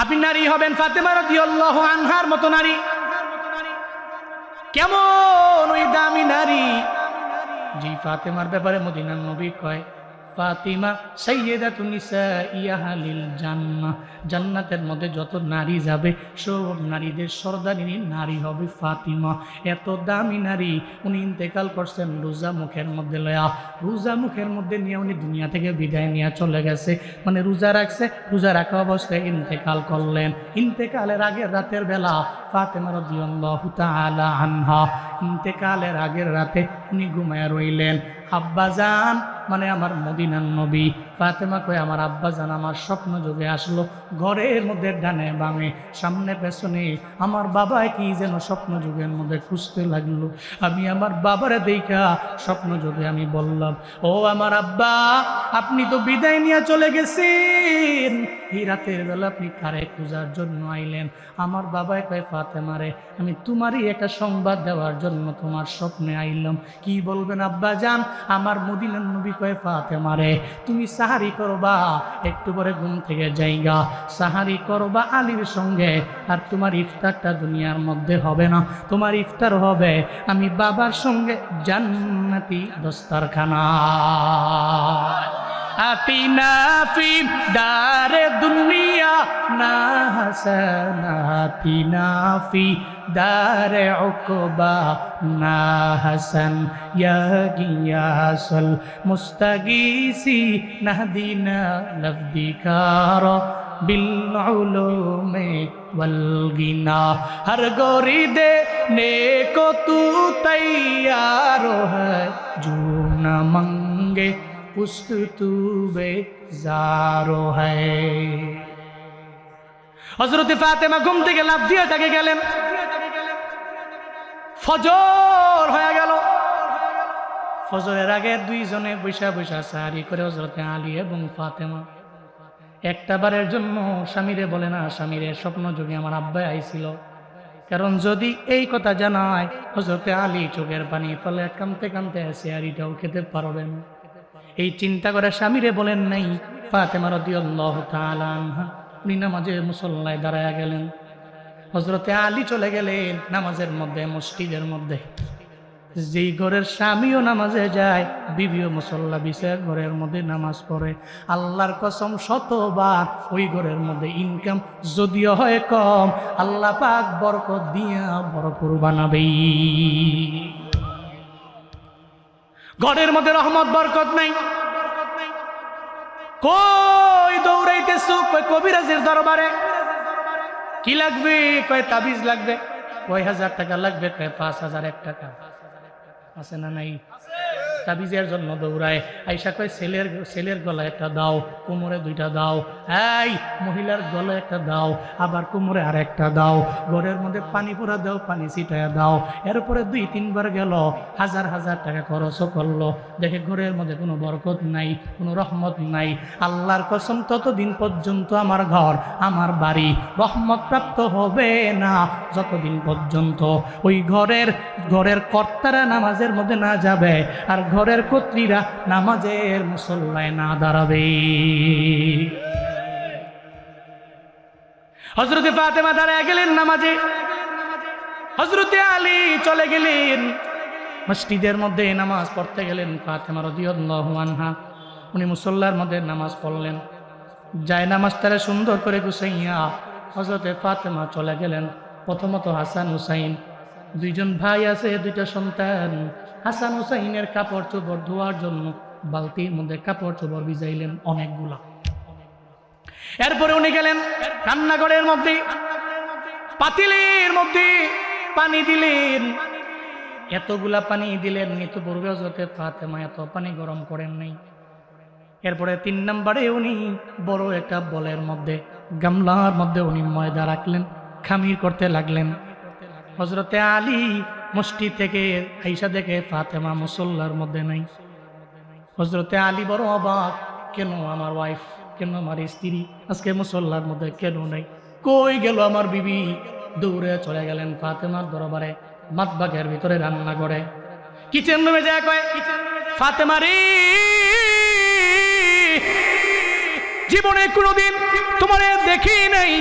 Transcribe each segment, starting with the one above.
আপনি নারী হবেন ফাতেমা রাদিয়াল্লাহু আনহার মতো নারী। কেমন ওই দামি নারী, জি ফাতেমার ব্যাপারে মদিনার নবী কয় ফাতিমা সাইয়্যিদাতুন নিসাই আহলিল জান্নাহ, জান্নাতের মধ্যে যত নারী যাবে সব নারীদের সর্দারিনী নারী হবে ফাতিমা। এত দামি নারী। উনি ইন্তেকাল করছেন রোজা মুখের মধ্যে লয়া, রোজা মুখের মধ্যে নিয়ে উনি দুনিয়া থেকে বিদায় নিয়ে চলে গেছে। মানে রোজা রাখছে, রোজা রাখা অবস্থায় ইন্তেকাল করলেন। ইন্তেকালের আগের রাতের বেলা ফাতেমা রাদিয়াল্লাহু তাআলা আনহা ইন্তেকালের আগের রাতে উনি ঘুমায় রইলেন। আব্বাজান মানে আমার মদিনার নবী, ফাতেমা কয় আমার আব্বাজান আমার স্বপ্ন যোগে আসলো। ঘরের মধ্যে ডানে বামে সামনে পেছনে আমার বাবা কি যেন স্বপ্ন যুগের মধ্যে খুঁজতে লাগলো। আমি আমার বাবারে দেখা স্বপ্ন যোগে আমি বললাম, ও আমার আব্বা, আপনি তো বিদায় নিয়ে চলে গেছেন, এই রাতের বেলা আপনি কারে খোঁজার জন্য আইলেন? আমার বাবাই কয় ফাতেমারে আমি তোমারই একটা সংবাদ দেওয়ার জন্য তোমার স্বপ্নে আইলাম। কি বলবেন আব্বা জান? আমার মদিনার নবী কয় ফাতেমারে তুমি সাহারি করবা, একটু পরে ঘুম থেকে যাইগা, সাহারি করবা আলীর সঙ্গে, আর তোমার ইফতারটা দুনিয়ার মধ্যে হবে না, তোমার ইফতার হবে আমি বাবার সঙ্গে জান্নাতি দস্তারখানা। আতিনা ফি দারে দুনিয়া না হাসানা, আতিনা ফি দারে উকবা না হাসান, ইয়া গিয়াসুল মুস্তাগীসি নাহদিনা লফদিকার বিল উলুমে ওয়াল গিনা। হর গোরি দেনে কো তু তৈয়ার है, जो न मंगे पुस्तु बेजारो है। হযরত ফাতেমা ঘুম থেকে লাফ দিয়ে তাকে গেলেন। ফজর হয়ে গেল। ফজরের আগে দুইজনে বৈশা বৈশা সাহারি করে হযরত আলী এবং ফাতেমা। একটা বারের জন্য স্বামীরে বলে না, স্বামীরে স্বপ্ন যোগে আমার আব্বা আইছিল। কারণ যদি এই কথা জানায় হযরত আলী চোখের পানি ফলে কাঁদতে কাঁদতে সাহারিটাও খেতে পারবে না। এই চিন্তা করে স্বামীরে বলেন নাই। ফাতেমা রাদিয়াল্লাহু তাআলা আনহা উনি নামাজে মুসল্লায় দাঁড়ায়া গেলেন। হযরতে আলী চলে গেলেন নামাজের মধ্যে, মসজিদের মধ্যে। যেই ঘরের স্বামীও নামাজে যায়, বিবিও মুসল্লা বিছে ঘরের মধ্যে নামাজ পড়ে। আল্লাহর কসম শতবার ওই ঘরের মধ্যে ইনকাম যদিও হয় কম, আল্লাহ পাক বরকত দিয়া ভরপুর বানাবেই। ঘরের মধ্যে রহমত বরকত নাই। কই দৌড়াইতেছো? কই কবিরাজের দরবারে। কি লাগবে? কয় তাবিজ লাগবে। কয় 1000 টাকা লাগবে। কয় 5001 টাকা আছে না নাই? তাবিজের জন্য দৌড়ায়। আইসা কয় ছেলের গলায় একটা দাও, কোমরে 2টা দাও। এই মহিলার গলায় একটা দাও, আবার কোমরে আর একটা দাও। ঘরের মধ্যে পানি পড়া দাও, পানি ছিটায়া দাও। এরপরে 2-3 বার গেল, 1000 টাকা খরচও করলো। দেখে ঘরের মধ্যে কোনো বরকত নাই, কোনো রহমত নাই। আল্লাহর কসম ততদিন পর্যন্ত আমার ঘর, আমার বাড়ি রহমত প্রাপ্ত হবে না যতদিন পর্যন্ত ওই ঘরের কর্তারা নামাজের মধ্যে না যাবে, আর ঘরের কর্ত্রীরা নামাজের মুসল্লায় না দাঁড়াবে। হযরতে ফাতেমা দাঁড়ায় গেলেন নামাজে। হযরতে আলী চলে গেলেন মসজিদের মধ্যে নামাজ পড়তে গেলেন। ফাতেমা রাদিয়াল্লাহু আনহা উনি মুসল্লার মধ্যে নামাজ পড়লেন। যায় নামাজটারে সুন্দর করে গুছাইয়া হযরতে ফাতেমা চলে গেলেন। প্রথমত হাসান হুসাইন 2জন ভাই আছে, 2টা সন্তান। হাসান হুসাইনের কাপড় চোপড় ধোয়ার জন্য বালতির মধ্যে কাপড় চোপড় ভিজাইলেন অনেকগুলা। এরপরে উনি গেলেন রান্নাঘরের মধ্যে, পাতিলের মধ্যে পানি দিলেন। এতগুলা পানি দিলেন, নিত পূর্বে হযরতে ফাতেমা এত পানি গরম করেন নাই। এরপরে 3 নম্বরে উনি বড় একটা বলের মধ্যে, গামলার মধ্যে উনি ময়দা রাখলেন, খামির করতে লাগলেন। হযরতে আলী মসজিদ থেকে আইসা দেখে ফাতেমা মুসল্লার মধ্যে নাই। হযরতে আলী বড় অবাক, কেন আমার ওয়াইফ, কেন আমার স্ত্রী আজকে মুসল্লার মধ্যে কেন নাই? কই গেল আমার বিবি? দৌড়ে চলে গেলেন ফাতেমার দরবারে, মাতবাগের ভিতরে রান্না করে। কিচেন রুমে যায় কয়, ফাতেমা রে, জীবনে কোনোদিন তোমারে দেখি নাই,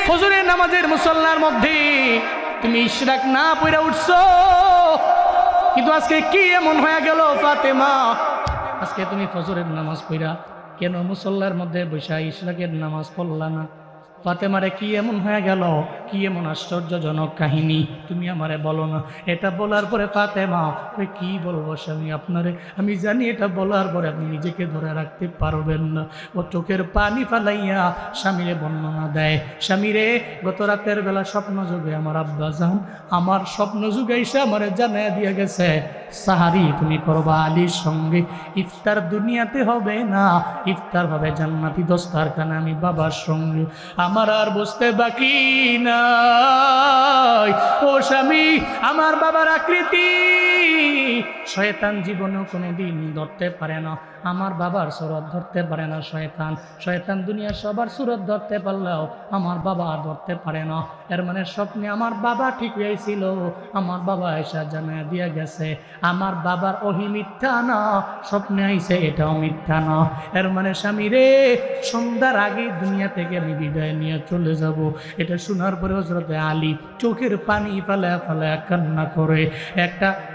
ফজরের নামাজের মুসল্লার মধ্যে তুমি ইশরাক না পড়ে উঠছো, কিন্তু আজকে কি এমন হয়ে গেল ফাতেমা, আজকে তুমি ফজরের নামাজ পড়া কেন মুসল্লার মধ্যে বসে ইশরাকের নামাজ পড়লা না? ফাতেমারে কি এমন হয়ে গেল, কি এমন আশ্চর্যজনক কাহিনী তুমি আমারে বলো না। এটা বলার পরে ফাতেমা কি বলবো স্বামী আপনারে, আমি জানি এটা বলার পরে আপনি নিজেকে ধরে রাখতে পারবেন না। ও চোখের পানি ফালাইয়া স্বামীরে বর্ণনা দেয়, স্বামীরে গত রাতের বেলা স্বপ্ন যুগে আমার আব্বা জান আমার স্বপ্ন যুগে এসে আমারে জানাইয়া দিয়ে গেছে সাহারি তুমি করবা আলীর সঙ্গে, ইফতার দুনিয়াতে হবে না, ইফতার হবে জান্নাতি দস্তারখানা আমি বাবার সঙ্গে। আমার আর বুঝতে বাকি নাই ও স্বামী, আমার বাবার আকৃতি শয়তান জীবনেও কোনোদিন ধরতে পারে না, আমার বাবার সুরত ধরতে পারে না শয়তান। শয়তান দুনিয়া সবার সুরত ধরতে পারলেও আমার বাবা ধরতে পারে না। এর মানে স্বপ্নে আমার বাবা ঠিক হয়েছিল, আমার বাবা এসা জানায় দিয়া গেছে আমার বাবার ওহি মিথ্যা না, স্বপ্নে আইছে এটাও মিথ্যা না। এর মানে স্বামী রে সন্ধ্যার আগে দুনিয়া থেকে আমি বিদায় নিয়ে চলে যাব। এটা শোনার পরে হযরতে আলী চোখের পানি ফালায়া ফালায়া কান্না করে,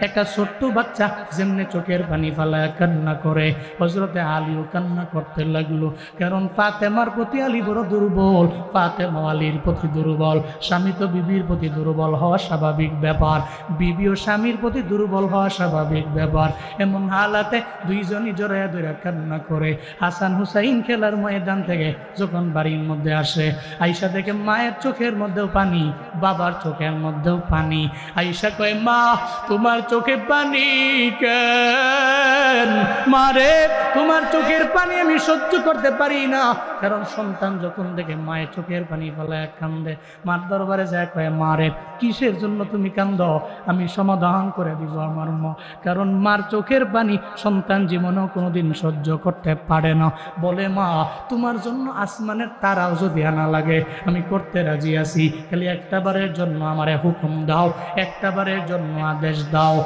একটা ছোট্ট বাচ্চা যেমনি চোখের পানি ফালায়া কান্না করে হযরতে আলীও কান্না করতে লাগলো। কারণ ফাতেমার প্রতি আলী বড় দুর্বল, ফাতেমা আলীর প্রতি দুর্বল। স্বামী তো বিবির প্রতি দুর্বল হওয়া স্বাভাবিক ব্যাপার, বিবিও স্বামীর প্রতি দুর্বল হওয়া স্বাভাবিক ব্যাপার। এমন হালাতে দুইজনই জড়াইয়া ধরে কান্না করে। হাসান হুসাইন খেলার ময়দান থেকে যখন বাড়ির মধ্যে আসে, আয়েশা দেখে মায়ের চোখের মধ্যেও পানি, বাবার চোখের মধ্যেও পানি। আয়েশা কয় মা তোমার চোখে পানি কেন? মারে তোমার চোখের পানি আমি সহ্য করতে পারি না। কারণ সন্তান যখন দেখে মায়ের চোখের পানি ফেলায় কান্দে, মার দরবারে যায় কয় মারে কিসের জন্য তুমি কান্দ, আমি সমাধান করে দিব আমার মা। কারণ মার চোখের পানি সন্তান জীবনেও কোনোদিন সহ্য করতে পারে না। বলে মা তোমার জন্য আসমানের তারাও যদি আনা লাগে আমি করতে রাজি আছি, খালি একটাবারের জন্য আমারে হুকুম দাও, একটাবারের জন্য আদেশ দাও।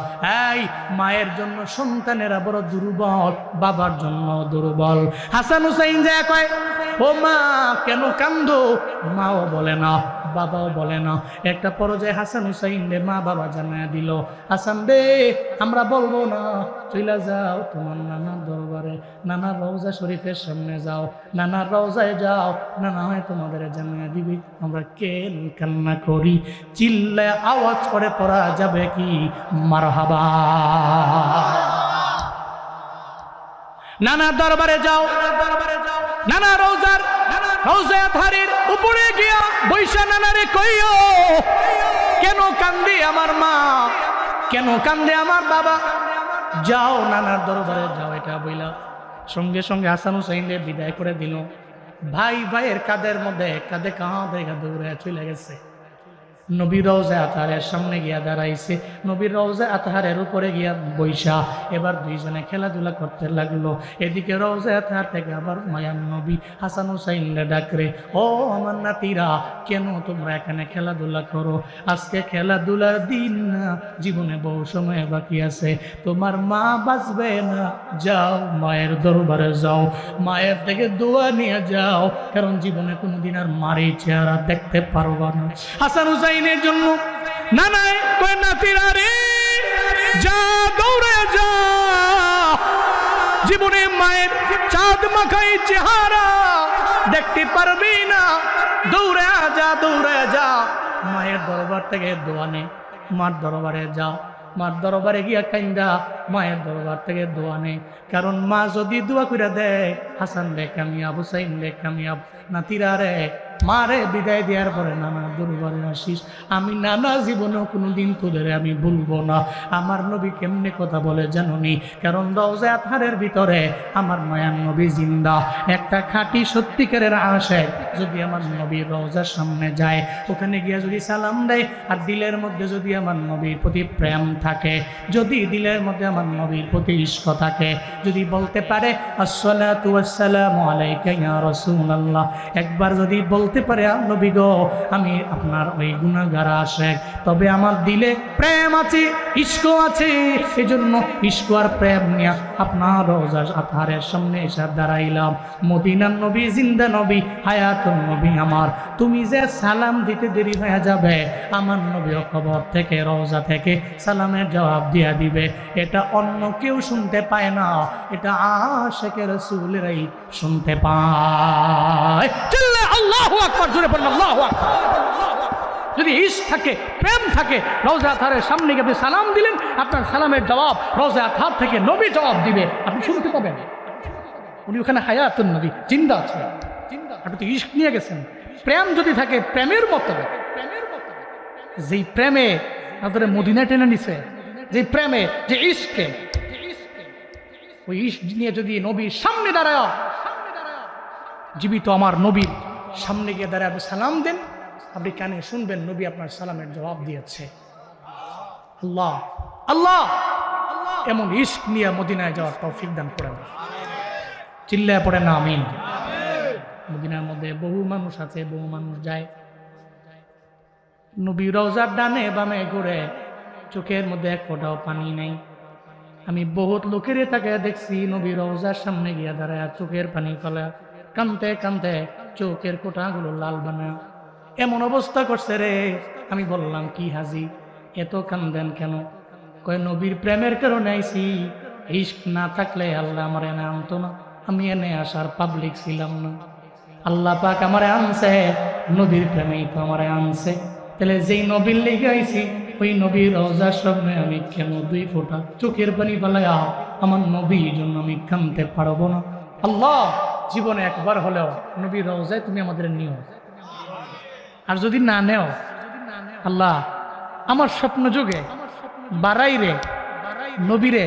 এই মায়ের জন্য সন্তানেরা বড় দুর্বল, বাবার জন্য দুর্বল। হাসান হুসাইন যায় কয় ও মা কেন কান্দো? মাও বলে না, বাবাও বলে না। একটা পর্যায়ে হাসান হুসাইন রে মা বাবা জানায় দিল, হাসান রে আমরা বলবো না, চইলা যাও তোমার নানার দরবারে, নানার রওজা শরীফের সামনে যাও, নানার রওজায় যাও, নানা হয় তোমাদের জানায় দিবি আমরা কেন কান্না করি। চিল্লায় আওয়াজ করে পড়া যাবে কি মারহাবা। নানার দরবারে যাও, নানা রওজার রওজায়ে আতহারের উপরে গিয়া বৈশা নানারে কইও কেন কান্দে আমার মা, কেন কান্দে আমার বাবা। যাও নানার দরবারে যাও, এটা বইলা সঙ্গে সঙ্গে হাসান হুসাইনের বিদায় করে দিল। ভাই ভাইয়ের কাদের মধ্যে কাঁধে দৌড়ে চলে গেছে। নবীর রওজায়ে আতহারের সামনে গিয়া দাঁড়াইছে, নবীর রওজায়ে আতহারের উপরে গিয়া বৈশা এবার দুইজনে খেলাধুলা করতে লাগলো। এদিকে রওজায়ে আতহার থেকে আবার মায়ান নবী হাসান হুসাইনরে ডাকরে, ও আমার নাতিরা কেন তোমরা এখানে খেলাধুলা করো? আজকে খেলাধুলার দিন না, জীবনে বহু সময় বাকি আছে, তোমার মা বাঁচবে না। যাও মায়ের দরবারে যাও, মায়ের থেকে দোয়া নিয়ে যাও, কারণ জীবনে কোনোদিন আর মারি চেহারা দেখতে পারবা না। হাসান হুসাইন জন্য নানাই কয় নাতিরা রে যা দৌড়ে যা, জীবনে মায়ের চাঁদ মাখাই চেহারা দেখতে পারবি না, দৌড়ে যা দৌড়ে যা, মায়ের দরবার থেকে দোয়া নে, মার দরবারে যা, মার দরবারে গিয়া কাইন্দা মায়ের দরবার থেকে দোয়া নে। কারণ মা যদি দোয়া করে দেয় হাসান রে কামিয়াব, হুসাইন রে কামিয়াব, নাতিরা রে মারে বিদায় দেওয়ার পরে নানা দরবারে আসিস, আমি নানা জীবনেও কোনোদিন তোদের আমি ভুলবো না। আমার নবী কেমনে কথা বলে জানুনি? কারণ রওজায়ে আতহারের ভিতরে আমার মায়ার নবী জিন্দা। একটা খাঁটি সত্যিকারের আশায় যদি আমার নবীর রওজার সামনে যায়, ওখানে গিয়া যদি সালাম দেয় আর দিলের মধ্যে যদি আমার নবীর প্রতি প্রেম থাকে, যদি দিলের মধ্যে আমার নবীর প্রতি ইশক থাকে, যদি বলতে পারে আসসালাতু ওয়াসসালামু আলাইকা ইয়া রাসূলুল্লাহ, একবার যদি বলতে বলতে পারে নবী গো আমি আপনার ওই গুনাহগার আশিক, তবে আমার দিলে প্রেম আছে, ইশক আছে, এজন্য ইশক আর প্রেম নিয়ে আপনার রওজা আতহারের সামনে এসে দাঁড়াইলাম। মদিনার নবী, জিন্দা নবী, হায়াতুন নবী আমার, তুমি যে সালাম দিতে দেরি হয়ে যাবে, আমার নবীও কবর থেকে রওজা থেকে সালামের জবাব দিয়া দিবে। এটা অন্য কেউ শুনতে পায় না, এটা আশিকে রাসূলেরাই শুনতে পায়। চিল্লা আল্লাহু আকবার, জোরে বলুন আল্লাহু আকবার। যদি ইশক থাকে, প্রেম থাকে, রওজা আতহারের সামনে গিয়ে আপনি সালাম দিলেন, আপনার সালামের জবাব রওজা আতহার থেকে নবী জবাব দিবে, আপনি শুনতে পাবেন। উনি ওখানে হায়াতুন নবী, জিন্দা আছে। আপনি তো ইশক নিয়ে গেছেন। প্রেম যদি থাকে, প্রেমের মতো, যেই প্রেমে আপনাদের মদিনা টেনে নিছে, যে প্রেমে, যে ইশকে, ওই ইশক নিয়ে যদি নবীর সামনে দাঁড়ায়, জীবিত আমার নবীর সামনে গিয়ে দাঁড়ায় আপনি সালাম দেন, আপনি কানে শুনবেন নবী আপনার সালামের জবাব দিয়েছে। আল্লাহ আল্লাহ এমন ইশক নিয়ে মদিনায় যাওয়ার তৌফিক দান করেন। চিল্লায় পড়ে না আমিন। মদিনার মধ্যে বহু মানুষ আছে, বহু মানুষ যায়, নবী রওজার ডানে বামে ঘুরে, চোখের মধ্যে এক ফোঁটাও পানি নেই। আমি বহুত লোকের তাকে দেখছি নবী রওজার সামনে গিয়া দাঁড়ায় চোখের পানি ফেলা, কানতে কানতে চোখের কোটাগুলো লাল বানায়। এমন অবস্থা করছে রে, আমি বললাম কি হাজি এত কান্দেন কেন? কয় নবীর প্রেমের কারণে আইছি, ইশক না থাকলে আল্লাহ আমার এনে আনতো না, আমি এনে আসার পাবলিক ছিলাম না। আল্লাহ পাক আমারে আনছে, নবীর প্রেমেই তো আমারে আনছে। তাহলে যেই নবীর লেগে আইছি, ওই নবীর রওজার সামনে আমি কেন দুই ফোঁটা চোখের পানি ফেলাইয়া আমার নবীর জন্য আমি কানতে পারবো না? আল্লাহ জীবনে একবার হলেও নবীর রওজায় তুমি আমাদের নিও, আর যদি না নেও আল্লাহ আমার স্বপ্ন যোগে বাড়াইরে নবীরে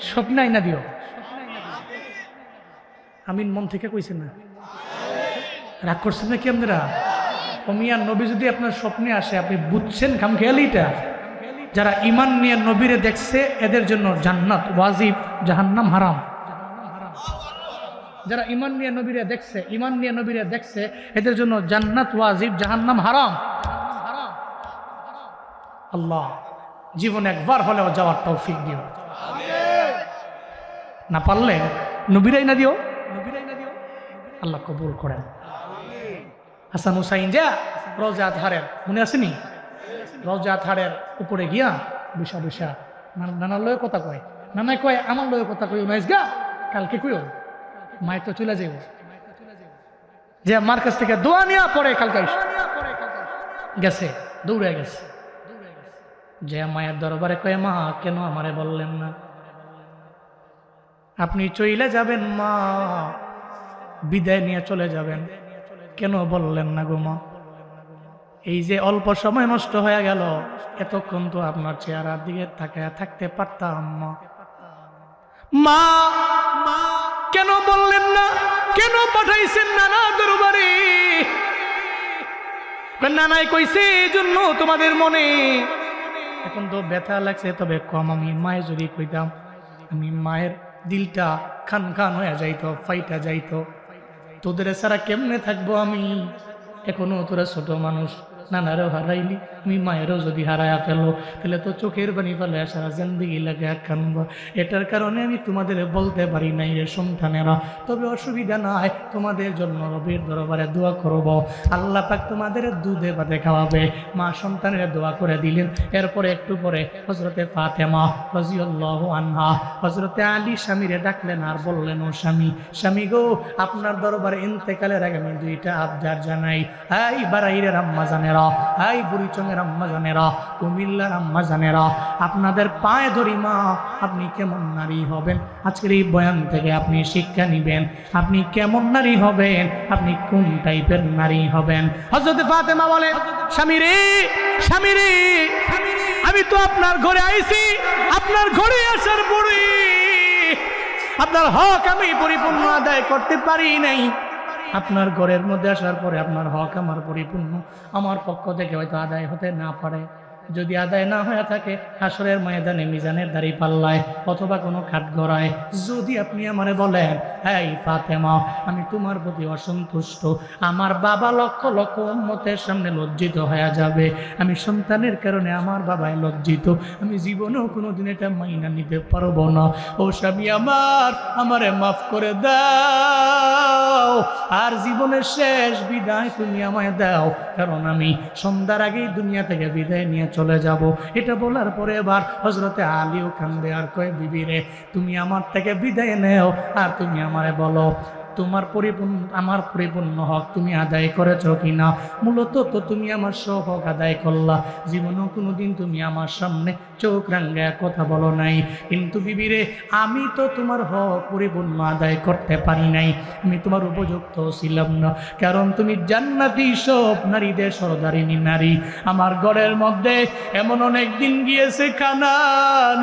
স্বপ্নাই না দিও। আমিন মন থেকে কইছেন না? রাগ করছেন নাকি আপনারা? মিয়ার নবী যদি আপনার স্বপ্নে আসে, আপনি বুঝছেন খামখেয়ালিটা? যারা ইমান নিয়ে নবীরে দেখছে এদের জন্য জান্নাত ওয়াজিব, জাহান্নাম হারাম। যারা ইমান নিয়ে নবীরে দেখছে, ইমান নিয়ে নবীরে দেখছে এদের জন্য জান্নাত ওয়াজিব, জাহান্নাম হারাম। আল্লাহ জীবনে একবার হলেও যাওয়ার তৌফিক দিও, না পারলে নবীরাই না দিও, নবীরাই না দিও। আল্লাহ কবুল করেন। হাসান হুসাইন যা রওজা আতহারের মনে আসেনি? রওজা আতহারের উপরে গিয়া বৈশা বৈশা নানার লয়ে কথা কয়, নানায় কয় আমার লয়ে কথা কই উনাইস গা, কালকে কইও মায় তো চলে যাইব, যে আমার কাছ থেকে দোয়া নিয়া পরে কালকে গেছে, দৌড়ে গেছে, যে মায়ের দরবারে কয় মা কেন আমারে বললেন না? আপনি চইলে যাবেন মা, বিদায় নিয়ে চলে যাবেন, কেন বললেন না গো মা? এই যে অল্প সময় নষ্ট হয়ে গেল, এতক্ষণ তো আপনার চেহারার দিকে তাকায় থাকতে পারতাম মা। মা কেন বললেন না? কেন পাঠাইছেন নানা দরবারে? নানাই কইছে এই জন্য তোমাদের মনে এখন তো ব্যথা লাগছে, তবে কম আমি মায়ের যদি কইতাম, আমি মায়ের দিলটা খান খান হয়ে যাইতো, ফাইটা যাইতো। তোদের ছাড়া কেমনে থাকবো আমি? এখনো তোরা ছোট মানুষ, নানারও হারাইলি, আমি মায়েরও যদি হারায়া ফেলো তাহলে তো চোখের পানি ফেলে সারা জিন্দেগি লাগে কানবো। এটার কারণে আমি তোমাদের বলতে পারি নাই রে সন্তানেরা, তবে অসুবিধা নাই, তোমাদের জন্য রবির দরবারে দোয়া করব, আল্লাহ পাক তোমাদের দুধে ভাতে খাওয়াবে। মা সন্তানের দোয়া করে দিলেন। এরপরে একটু পরে হযরতে ফাতেমা রাদিয়াল্লাহু আনহা হযরতে আলী স্বামীরে ডাকলেন আর বললেন, ও স্বামী, স্বামী গো, আপনার দরবারে ইন্তেকালের আগে আমি দুইটা আবদার জানাই। এই বারাইরের আম্মা জানেরা, এই বুড়িচঙ্গের আম্মা জানেরা, কুমিল্লার আম্মা জানেরা, আপনাদের পায়ে ধরি মা, আপনি কেমন নারী হবেন আজকের এই বয়ান থেকে আপনি শিক্ষা নিবেন। আপনি কেমন নারী হবেন, আপনি কোন টাইপের নারী হবেন। হযরত ফাতেমা বলে, স্বামী রে, স্বামী রে, আমি তো আপনার ঘরে আইছি, আপনার ঘরে আসার পরে আপনার হক আমি পরিপূর্ণ আদায় করতে পারি নাই। আপনার ঘরের মধ্যে আসার পরে আপনার হক আমার পরিপূর্ণ আমার পক্ষ থেকে হয়তো আদায় হতে না পারে। যদি আদায় না হয়ে থাকে হাসরের ময়দানে মিজানের দাড়ি পাল্লায় অথবা কোনো কাঠগড়ায় যদি আপনি আমারে বলেন, এই ফাতেমা, আমি তোমার প্রতি অসন্তুষ্ট, আমার বাবা লক্ষ লক্ষ উম্মতের সামনে লজ্জিত হয়ে যাবে, আমি সন্তানের কারণে আমার বাবায় লজ্জিত, আমি জীবনেও কোনোদিন এটা মাইনা নিতে পারবো না, ও স্বামী আমার, আমারে মাফ করে দাও, আর জীবনের শেষ বিদায় তুমি আমায় দাও, কারণ আমি সন্ধ্যার আগেই দুনিয়া থেকে বিদায় নিয়ে চলে যাব। এটা বলার পরে এবার হযরতে আলীও কান্দে আর কয়, বিবি রে, তুমি আমার থেকে বিদায় নেও, আর তুমি আমারে বলো তোমার আমার পরিপূর্ণ হক তুমি আদায় করেছো কিনা। মূলত তো তুমি আমার সব হক আদায় করলা, জীবনেও কোনোদিন তুমি আমার সামনে চোখ রাঙ্গায় কথা বলো নাই, কিন্তু বিবিরে আমি তো তোমার হক পরিপূর্ণ আদায় করতে পারি নাই, আমি তোমার উপযুক্ত ছিলাম না, কারণ তুমি জান্নাতি সব নারীদের সরদারিনী নারী। আমার ঘরের মধ্যে এমন অনেক দিন গিয়েছে খানা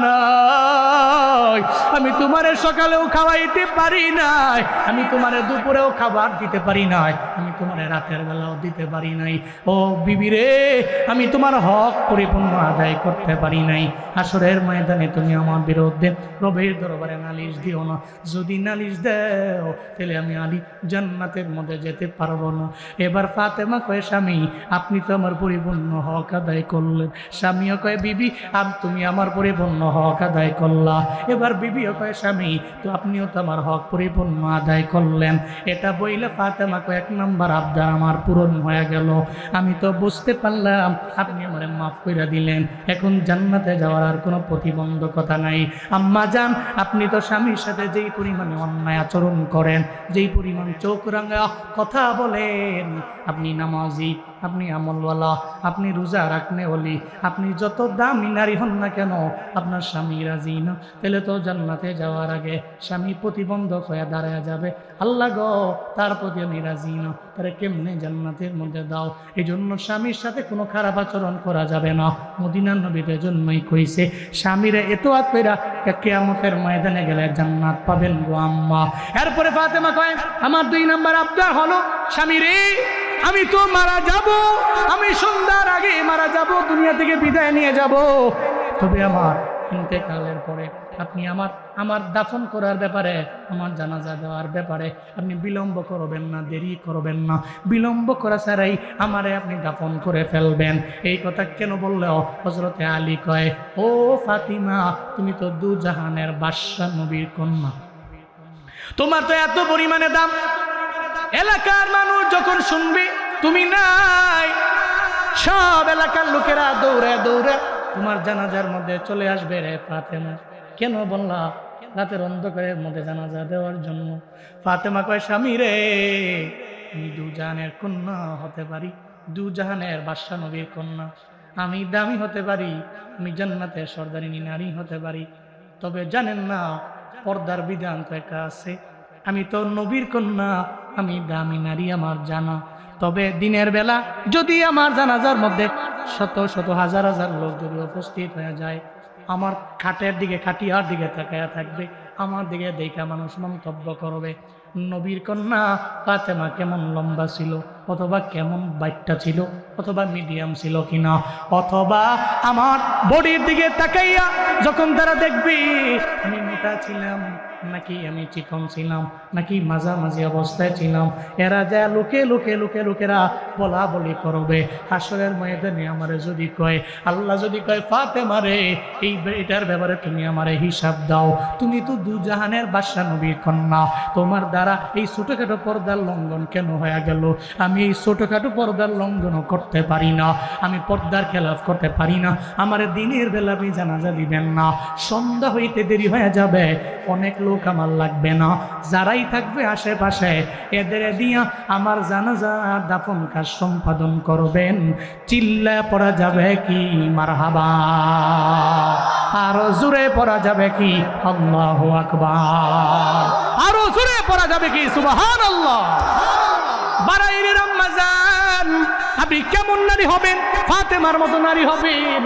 নাই, আমি তোমারে সকালেও খাওয়াইতে পারি নাই, আমি তোমারে দুপুরেও খাবার দিতে পারি নাই, আমি তোমারে রাতের বেলাও দিতে পারি নাই, ও বিবি রে, আমি তোমার হক পরিপূর্ণ আদায় করতে পারি নাই। হাসরের ময়দানে তুমি আমার বিরুদ্ধে রবের দরবারে নালিশ দিও না, যদি নালিশ দাও তাহলে আমি আলী জান্নাতের মধ্যে যেতে পারবো না। এবার ফাতেমা কয়, স্বামী, আপনি তো আমার পরিপূর্ণ হক আদায় করলেন। স্বামীও কয়, বিবি, তুমি আমার পরিপূর্ণ হক আদায় করলা। এবার বিবিও কয়, স্বামী, তো আপনিও তো আমার হক পরিপূর্ণ আদায় করলেন। এটা বইলে ফাতেমা কয়, এক নম্বর আবদার আমার পূরণ হয়ে গেল, আমি তো বুঝতে পারলাম আপনি আমারে মাফ করে দিলেন, এখন জান্নাতে যাওয়ার আর কোনো প্রতিবন্ধকতা নাই। আম্মা জান, আপনি তো স্বামীর সাথে যেই পরিমাণে অন্যায় আচরণ করেন, যেই পরিমাণ চোখ রাঙা কথা বলেন, আপনি নামাজি, আপনি আমলওয়ালা, আপনি রোজা রাখনে ওলি, আপনি যত দামি নারী হন না কেন, আপনার স্বামী রাজি না, তাহলে তো জান্নাতে যাওয়ার আগে স্বামী প্রতিবন্ধক হয়ে দাঁড়ায় যাবে। আল্লাহ গো, তার প্রতি আমি রাজি না, তারা কেমনে জান্নাতের মধ্যে দাও। এই জন্য স্বামীর সাথে কোনো খারাপ আচরণ করা যাবে না। মদিনার নবীদের জন্যই কইছে, স্বামীরা এত আত্মেরা কিয়ামতের ময়দানে গেলে জান্নাত পাবেন গো আম্মা। এরপরে ফাতেমা কয়, আমার 2 নম্বর আবদার হলো, স্বামী রে, আমি তো মারা যাব, আমি সন্ধ্যার আগে মারা যাব, দুনিয়া থেকে বিদায় নিয়ে যাব, তবে আমার ইন্তেকালের পরে আপনি আমার দাফন করার ব্যাপারে, আমার জানাজা দেওয়ার ব্যাপারে আপনি বিলম্ব করবেন না, দেরি করবেন না, বিলম্ব করা ছাড়াই আমারে আপনি দাফন করে ফেলবেন। এই কথা কেন বললেও হযরতে আলী কয়, ও ফাতিমা, তুমি তো দু জাহানের বাদশা নবীর কন্যা, তোমার তো এত পরিমাণে দাম, এলাকার মানুষ যখন শুনবে তুমি নাই, সব এলাকার লোকেরা দৌড়ে দৌড়ে তোমার জানাজার মধ্যে চলে আসবে। রে ফাতেমা, কেন বললা রাতের অন্ধকারের মধ্যে জানাজা দেওয়ার জন্য? ফাতেমা কয়, স্বামী রে, আমি দু জাহানের কন্যা হতে পারি, দু জাহানের বাদশা নবীর কন্যা, আমি দামি হতে পারি, আমি জান্নাতের সর্দারিনী নারী হতে পারি, তবে জানেন না পর্দার বিধান তো একটা আছে, আমি তো নবীর কন্যা, আমি দামি নারী আমার জানা, তবে দিনের বেলা যদি আমার জানাজার মধ্যে শত শত হাজার হাজার লোক যদি উপস্থিত হয়ে যায়, আমার খাটের দিকে, খাটিয়ার দিকে তাকায়া থাকবে, আমার দিকে দেখা মানুষ মন্তব্য করবে, নবীর কন্যা ফাতেমা কেমন লম্বা ছিল, অথবা কেমন বাইটটা ছিল, অথবা মিডিয়াম ছিল কিনা, অথবা আমার বডির দিকে তাকাইয়া যখন তারা দেখবে আমি মোটা ছিলাম নাকি আমি চিকন ছিলাম নাকি মাঝামাঝি অবস্থায় ছিলাম, এরা যা লোকেরা বলা বলি করবে। হাসরের ময়দানে আমারে যদি কয়, আল্লাহ যদি কয়, ফাতেমা রে, এটার ব্যাপারে তুমি আমারে হিসাব দাও, তুমি তো দু জাহানের বাদশা নবীর কন্যা, তোমার দ্বারা এই ছোটখাটো পর্দার লঙ্ঘন কেন হয়ে গেল? আমি এই ছোটখাটো পর্দার লঙ্ঘনও করতে পারি না, আমি পর্দার খেলাফ করতে পারি না, আমার দিনের বেলা আপনি জানাজা দিবেন না, সন্ধ্যা হইতে দেরি হয়ে যাবে, অনেক লোক আমার লাগবে না, যারাই থাকবে আশেপাশে এদের দিয়া আমার জানাজা দাফন কাজ সম্পাদন করবেন। চিল্লায় পড়া যাবে কি মারহাবা? আরো জোরে পড়া যাবে কি আল্লাহু আকবার? আরো জোরে পড়া যাবে কি সুবহানাল্লাহ? বারাইরের আম্মা জান, আপনি কেমন নারী হবেন? ফাতেমার মতো নারী হবেন।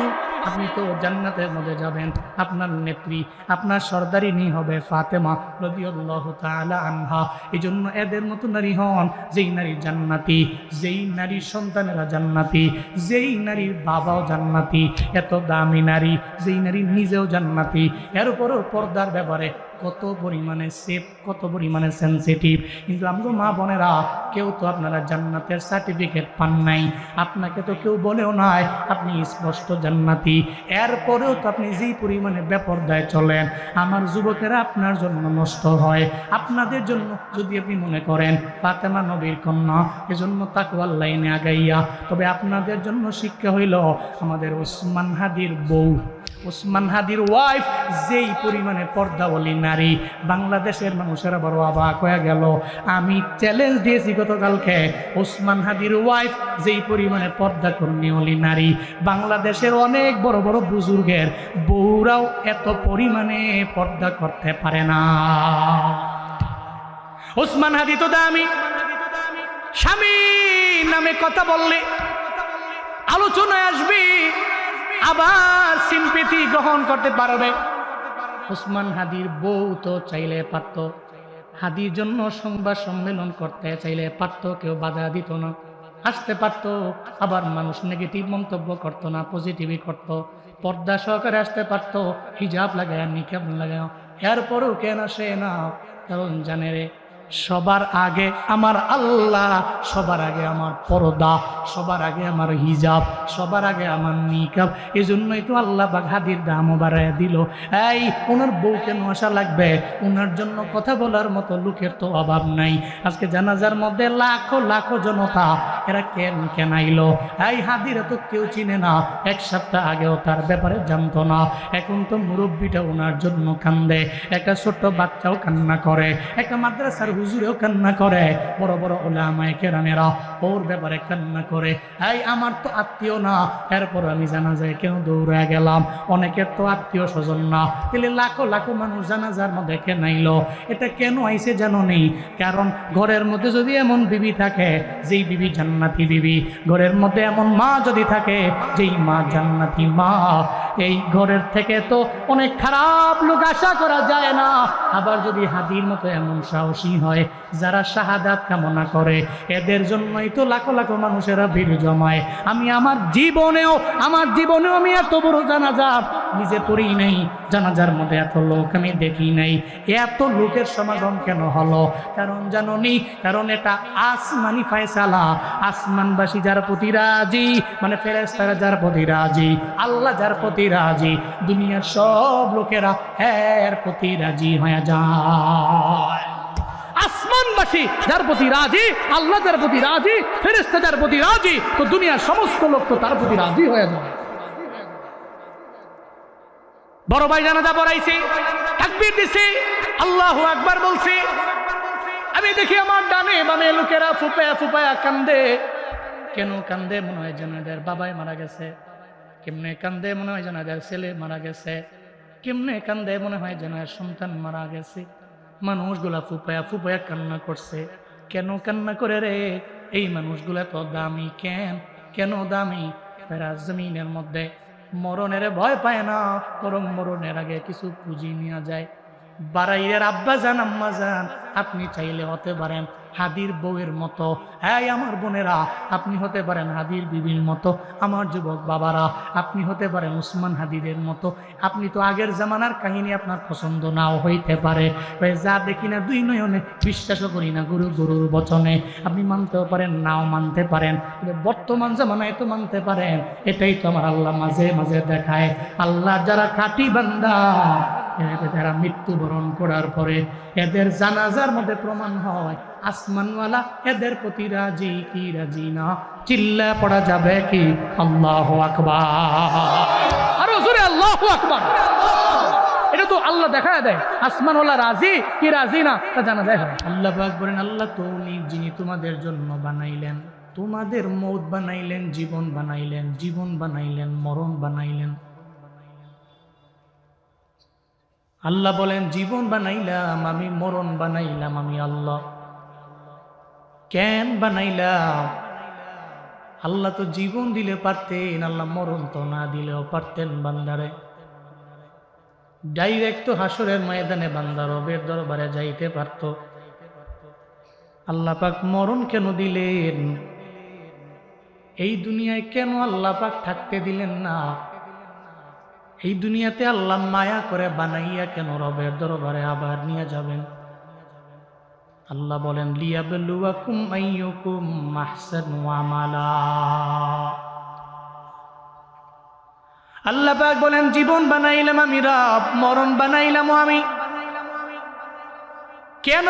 আপনি তো জান্নাতের মধ্যে যাবেন। আপনার নেত্রী, আপনার সর্দারিনী হবে ফাতেমা রাদিয়াল্লাহু তাআলা আনহা। এজন্য এদের মতো নারী হন, যেই নারী জান্নাতি, যেই নারীর সন্তানেরা জান্নাতি, যেই নারীর বাবাও জান্নাতি, এত দামি নারী, যেই নারী নিজেও জান্নাতি, এর উপরও পর্দার ব্যাপারে কত পরিমাণে সেফ, কত পরিমাণে সেন্সিটিভ। কিন্তু আমগো মা বোনেরা, কেউ তো আপনারা জান্নাতের সার্টিফিকেট পান নাই, আপনাকে তো কেউ বলেও নাই আপনি স্পষ্ট জান্নাতি, এরপরেও তো আপনি যেই পরিমাণে বেপরদায় চলেন, আমার যুবকেরা আপনার জন্য নষ্ট হয়। আপনাদের জন্য যদি আপনি মনে করেন ফাতেমা নবীর কন্যা, এজন্য তাকওয়ার লাইনে আগাইয়া, তবে আপনাদের জন্য শিক্ষা হইল আমাদের ওসমান হাদির বউ, ওসমান হাদির ওয়াইফ যেই পরিমাণে পর্দাওয়ালী নারী, বাংলাদেশের মানুষেরা বড় অবাক হয়ে গেল। আমি চ্যালেঞ্জ দিয়েছি গতকালকে, ওসমান হাদির ওয়াইফ যেই পরিমাণে পর্দা কর্মীওয়ালী নারী, বাংলাদেশের অনেক বড় বড় বুজুর্গের বউরাও এত পরিমাণে পর্দা করতে পারে না। ওসমান হাদি তো দামি, স্বামী নামে কথা বললে আলোচনায় আসবে, আবার সিম্পেথি গ্রহণ করতে পারবে। ওসমান হাদির বউ তো চাইলে পারত, হাদির জন্য সংবাদ সম্মেলন করতে চাইলে পারত, কেউ বাধা দিত না, আসতে পারত, আবার মানুষ নেগেটিভ মন্তব্য করতো না, পজিটিভই করত, পর্দা সহকারে আসতে পারত, হিজাব লাগায়, নিকাব লাগায়। এরপরও কেন আসে না? কারণ জানে রে, সবার আগে আমার আল্লাহ, সবার আগে আমার পর্দা, সবার আগে আমার হিজাব, সবার আগে আমার নিকাব। এই জন্যই তো আল্লাহ পাক হাদির দামও বাড়ায় দিল। এই ওনার বউ কেন আসা লাগবে? ওনার জন্য কথা বলার মতো লোকের তো অভাব নাই। আজকে জানাজার মধ্যে লাখো লাখো জনতা, এরা কেন আইলো? এই হাদিরা তো কেউ চিনে না, এক সপ্তাহ আগেও তার ব্যাপারে জানতো না। এখন তো মুরব্বীটা ওনার জন্য কান্দে, একটা ছোট্ট বাচ্চাও কান্না করে, একটা মাদ্রাসার হুজুরেও কান্না করে, বড় বড় ওলামায়ে কেরামেরা ওর ব্যাপারে কান্না করে। এই আমার তো আত্মীয় না, এরপর আমি জানাজায় কেন দৌড়ে গেলাম? অনেকের তো আত্মীয় স্বজন না, তাহলে লাখো লাখো মানুষ জানাজার মধ্যে কেন আইলো? এটা কেন আইছে জানো নেই? কারণ ঘরের মধ্যে যদি এমন বিবি থাকে যেই বিবি জান্নাতি বিবি, ঘরের মধ্যে এমন মা যদি থাকে যেই মা জান্নাতি মা, এই ঘরের থেকে তো অনেক খারাপ লোক আশা করা যায় না। আবার যদি হাদির মতো এমন সাহসী হয় যারা শাহাদাত কামনা করে, এদের জন্যই তো লাখো লাখো মানুষেরা ভিড় জমায়। আমি আমার জীবনেও আমি এত বড় জানাজা নিজে পড়ি নাই, জানাজার মধ্যে এত লোক আমি দেখি নাই। এত লোকের সমাগম কেন হলো? কারণ জানো নি? কারণ এটা আসমানি ফয়সালা। আসমানবাসী যার প্রতি রাজি, মানে ফেরেশতারা যার প্রতি রাজি, আল্লাহ যার প্রতি রাজি, দুনিয়ার সব লোকেরা এর প্রতি রাজি হয়ে যায়। আসমানবাসী যার প্রতি রাজি, আল্লাহ যার প্রতি রাজি, ফেরেশতা যার প্রতি রাজি, তো দুনিয়ার সমস্ত লোক তো তার প্রতি রাজি হয়ে যায়। বড় ভাই জানাজা পড়াইছে, তাকবীর দিছে, আল্লাহু আকবার বলছে। আমি দেখি আমার ডানে বামে লোকেরা ফুপায়া ফুপায়া কান্দে। কেন কান্দে? মনে হয় যেন এদের বাবাই মারা গেছে। কেমনে কান্দে? মনে হয় যেন এদের ছেলে মারা গেছে। কেমনে কান্দে? মনে হয় যেন এর সন্তান মারা গেছে। মানুষগুলা ফুপায়া ফুপায়া কান্না করছে। কেন কান্না করে রে? এই মানুষগুলা তো দামি। কেন দামি? জমিনের মধ্যে মরণের ভয় পায় না, বরং মরণের আগে কিছু পুঁজি নিয়ে যায়। বাড়াইয়ের আব্বা জান, আম্মা জান, আপনি চাইলে হতে পারেন হাদির বউয়ের মতো। হ্যাঁ আমার বোনেরা, আপনি হতে পারেন হাদির বিবির মতো। আমার যুবক বাবারা, আপনি হতে পারেন উসমান হাদিদের মতো। আপনি তো আগের জামানার কাহিনী আপনার পছন্দ নাও হইতে পারে, যা দেখি না দুই নয়নে, বিশ্বাসও করি না গরুর বচনে, আপনি মানতেও পারেন নাও মানতে পারেন, বর্তমান জামানায় তো মানতে পারেন। এটাই তো আমার আল্লাহ মাঝে মাঝে দেখায়। আল্লাহ যারা খাঁটি বান্দা, যারা মৃত্যুবরণ করার পরে এদের জানাজার মধ্যে প্রমাণ হয় আসমানওয়ালা এদের প্রতি রাজি কি রাজি না। চিল্লা পড়া যাবে কি আল্লাহু আকবার? আরো জোরে আল্লাহু আকবার। এটা তো আল্লাহ দেখায় দেয় আসমানওয়ালা রাজি কি রাজি না, তা জানা যায়। আল্লাহ পাক বলেন, আল্লাহ তো উনি যিনি তোমাদের জন্য বানাইলেন, তোমাদের মৌত বানাইলেন, জীবন বানাইলেন, জীবন বানাইলেন, মরণ বানাইলেন। আল্লাহ বলেন, জীবন বানাইলাম আমি, মরণ বানাইলাম আমি আল্লাহ। কেন বানাইলাম? আল্লাহ তো জীবন দিলে পারতেন, আল্লাহ মরণ তো না দিলেও পারতেন বান্দারে। ডাইরেক্ট তো হাসরের ময়দানে বান্দা রবের দরবারে যাইতে পারত। আল্লাহ পাক মরণ কেন দিলেন? এই দুনিয়ায় কেন আল্লাহ পাক থাকতে দিলেন না? এই দুনিয়াতে আল্লাহ মায়া করে বানাইয়া কেন রবের দরবারে আবার নিয়ে যাবেন? আল্লাহ বলেন লিয়াবলুয়াকুম আইয়ুকুম আহসানু আমালা। আল্লাহ পাক বলেন জীবন বানাইলাম আমি রব, মরণ বানাইলাম আমি। কেন?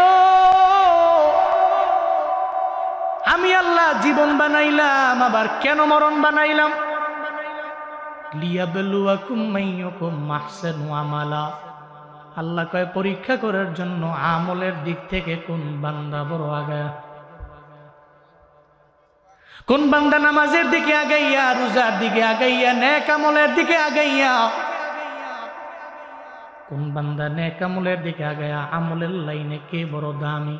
আমি আল্লাহ জীবন বানাইলাম, আবার কেন মরণ বানাইলাম? লিয়াবলুয়াকুম আইয়ুকুম আহসানু আমালা। আল্লাহ কয় পরীক্ষা করার জন্য আমলের দিক থেকে কোন বান্দা বড় আগায়া, কোন বান্দা নামাজের দিকে আগাইয়া, রোজার দিকে আগাইয়া, নেক আমলের দিকে আগাইয়া, কোন বান্দা নেক আমলের দিকে আগাইয়া আমলের লাইনে কে বড় দামি।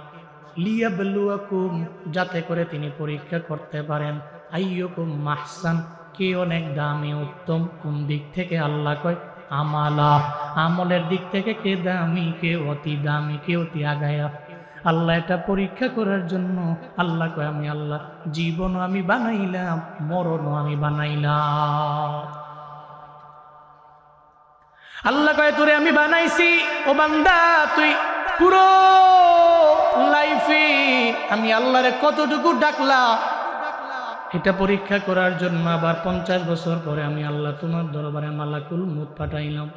লিয়াবলুয়াকুম, যাতে করে তিনি পরীক্ষা করতে পারেন আইয়ুকুম আহসান, কে অনেক দামি উত্তম। কোন দিক থেকে? আল্লাহ কয় আমালা, আমলের দিক থেকে কে দামি, কে অতি দামি, কে অতি আগায়া। আল্লাহ এটা পরীক্ষা করার জন্য আল্লাহ কয় আমি আল্লাহ জীবনও আমি বানাইলাম, মরণও আমি বানাইলাম। আল্লাহ কয় তোরে আমি বানাইছি ও বান্দা, তুই পুরো লাইফে আমি আল্লাহরে কতটুকু ডাকলা এটা পরীক্ষা করার জন্য। আবার 50 বছর পরে আমি আল্লাহ তোমার দরবারে মালাকুল মউত পাঠাইলাম।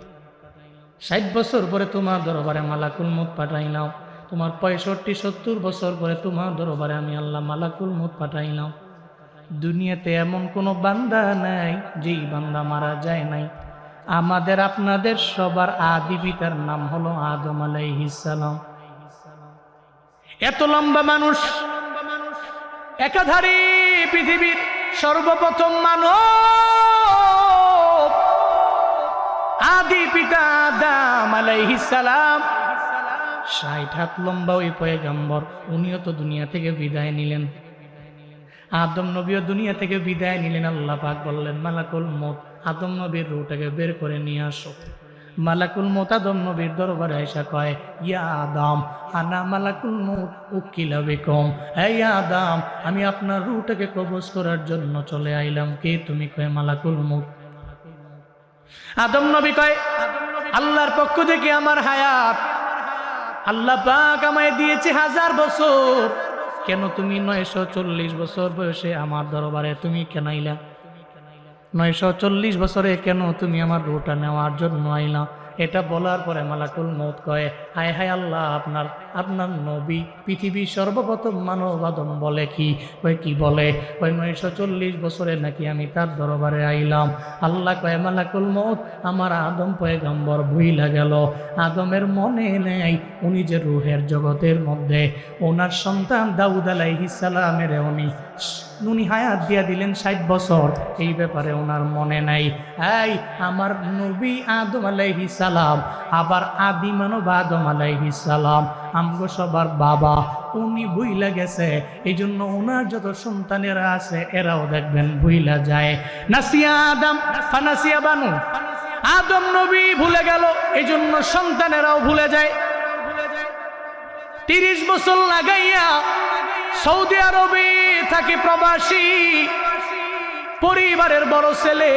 60 বছর পরে তোমার দরবারে মালাকুল মউত পাঠাইলাম। তোমার 65-70 বছর পরে তোমার দরবারে আমি আল্লাহ মালাকুল মউত পাঠাইলাম। দুনিয়াতে এমন কোনো বান্দা নাই যেই বান্দা মারা যায় নাই। আমাদের আপনাদের সবার আদি পিতার নাম হলো আদম আলাইহিস সালাম। এত লম্বা মানুষ, একাধারে পৃথিবীর সর্বপ্রথম মানব, আদি পিতা আদম আলাইহিস সালাম। 60 হাত লম্বা ওই পয়গম্বর, উনিও তো দুনিয়া থেকে বিদায় নিলেন। আদম নবীও দুনিয়া থেকে বিদায় নিলেন। আল্লাহ পাক বললেন মালাকুল মউত আদম নবীর রূহটাকে বের করে নিয়ে আসো। মালাকুল মউত আদম নবীর দরবারে আয়েশা কয় ইয়া আদম আনা মালাকুল মউত উকিলা বিকুম, হে আদম আমি আপনার রূহটাকে কবজ করার জন্য চলে আইলাম। কে তুমি? কয় মালাকুল মউত। আদম নবী কয় আল্লাহর পক্ষ থেকে আমার হায়াত আল্লাহ পাক আমায় দিয়েছে 1000 বছর। কেন তুমি 940 বছর বয়সে আমার দরবারে তুমি কেন আইলা? 940 বছরে কেন তুমি আমার রূহটা নেওয়ার জন্য আইলা? এটা বলার পরে মালাকুল মউত কয় হায় হায় আল্লাহ, আপনার নবী পৃথিবীর সর্বপ্রথম মানব আদম বলে কি? কয় কি বলে? কয় 940 বছরে নাকি আমি তার দরবারে আইলাম। আল্লাহ কয় মালাকুল মউত আমার আদম পয়গম্বর ভুইলা গেল, আদমের মনে নেই উনি যে রূহের জগতের মধ্যে ওনার সন্তান দাউদ আলাইহিস সালামের উনি হায়াত দিয়া দিলেন 60 বছর, এই ব্যাপারে ওনার মনে নাই। এই আমার নবী আদম আলাইহিস সালাম, আবার আদি মানব আদম আলাইহিস সালাম, আমগো সবার বাবা, উনি ভুইলা গেছে। এই জন্য ওনার যত সন্তানেরা আছে এরাও দেখবেন ভুইলা যায়। নাসিয়া আদম ফানাসিয়া বানু, আদম নবী ভুলে গেল, এই জন্য সন্তানেরাও ভুলে যায়। 30 বছর লাগাইয়া সৌদি আরবে থাকে প্রবাসী, পরিবারের বড় ছেলে,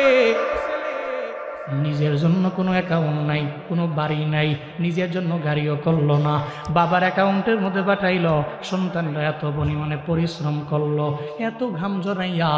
নিজের জন্য কোনো অ্যাকাউন্ট নাই, কোনো বাড়ি নাই, নিজের জন্য গাড়িও করলো না, বাবার অ্যাকাউন্টের মধ্যে পাঠাইলো। সন্তানরা এত পরিমাণে পরিশ্রম করলো, এত ঘাম জড়াইয়া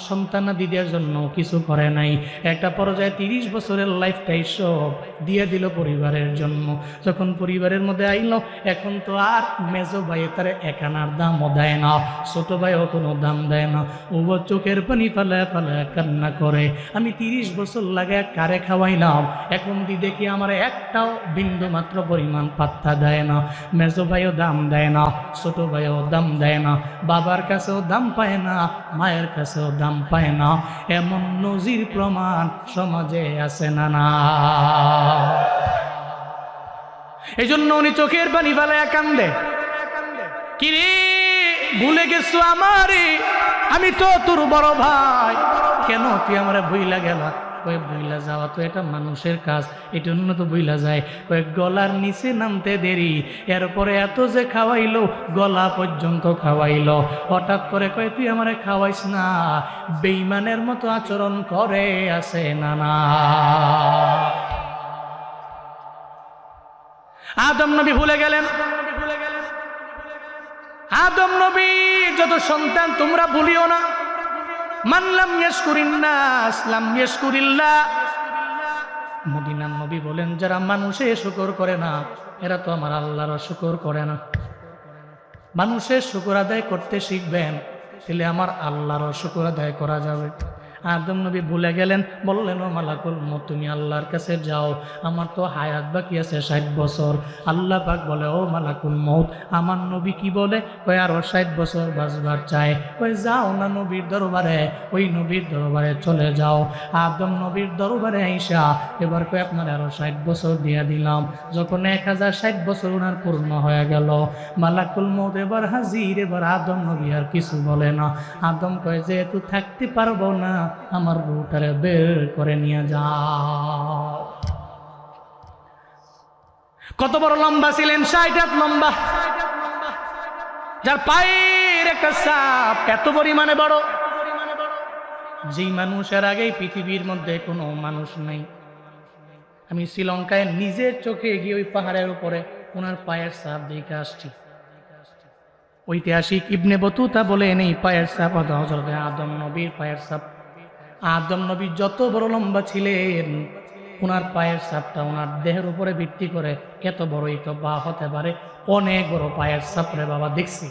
সন্তানাদিদের জন্য কিছু করে নাই। একটা পর্যায়ে 30 বছরের লাইফটাই সব দিয়ে দিল পরিবারের জন্য। যখন পরিবারের মধ্যে আইলো, এখন তো আর মেজো ভাই তার একানার দামও দেয় না, ছোট ভাইও কোনো দাম দেয় না। ও চোখের পানি ফালায় ফালায় কান্না করে, আমি 30 বছর লাগে কারে খাওয়াইলাম, এখন দেখি আমার একটাও বিন্দু মাত্র পরিমাণ পাত্তা দেয় না। মেজো ভাইও দাম দেয় না, ছোট ভাইও দাম দেয় না, বাবার কাছেও দাম পায় না, মায়ের কাছেও দাম পায় না। এমন নজির প্রমাণ সমাজে আছে না? না। এই জন্য উনি চোখের পানি ফেলায় কান্দে, কিরে ভুলে গেছো আমারে, আমি তো তোর বড় ভাই, কেন তুই আমারে ভুইলা গেলা? কয়ে বইলা যাওয়া তো এটা মানুষের কাজ, এটা অন্য তো বইলা যায়। কয়ে গলার নিচে নামতে দেরি, এরপরে এত যে খাওয়াইলো, গলা পর্যন্ত খাওয়াইলো। হঠাৎ করে কয়ে তুই আমারে খাওয়াইস না, বেঈমানের মতো আচরণ করে আছে না না। আদম নবী ভুলে গেলেন। আদম নবী যত সন্তান তোমরা ভুলিও না। মান লাম ইয়াশকুরিন নাস লাম ইয়াশকুরিল্লাহ। মদিনার নবী বলেন যারা মানুষের শুকর করে না, এরা তো আমার আল্লাহর শুকর করে না। মানুষের শুকর আদায় করতে শিখবেন, তাহলে আমার আল্লাহর শুকর আদায় করা যাবে। আদম নবী ভুলে গেলেন, বললেন ও মালাকুল মউত তুমি আল্লাহর কাছে যাও, আমার তো হায়াত বাকি আছে 60 বছর। আল্লাহ পাক বলে ও মালাকুল মউত, আমার নবী কি বলে? কয় আরো 60 বছর বাঁচবার চায়। কয় যাও না নবীর দরবারে, ওই নবীর দরবারে চলে যাও। আদম নবীর দরবারে আইসা এবার কয় আপনার আরো 60 বছর দিয়া দিলাম। যখন 1060 বছর ওনার পূর্ণ হয়ে গেল, মালাকুল মউত এবার হাজির। এবার আদম নবী আর কিছু বলে না। আদম কয় যেহেতু থাকতে পারবো না, আমার রূহটারে বের করে নিয়ে যাও। কত বড় লম্বা ছিলেন, 60 হাত লম্বা, যার পায়ের একটা সাপ এত পরিমাণে বড়, যেই মানুষের আগে পৃথিবীর মধ্যে কোনো মানুষ নাই। আমি শ্রীলঙ্কায় নিজের চোখে গিয়ে ওই পাহাড়ের উপরে ওনার পায়ের সাপ দেখে আসছি। ঐতিহাসিক ইবনে বতুতা বলেন এই পায়ের সাপ হযরত আদম নবীর পায়ের সাপ। আদম নবী যত বড় লম্বা ছিলেন, ওনার পায়ের ছাপটা ওনার দেহের উপরে ভিত্তি করে এত বড়ই তো বা হতে পারে। অনেক বড় পায়ের ছাপ রে বাবা, দেখছি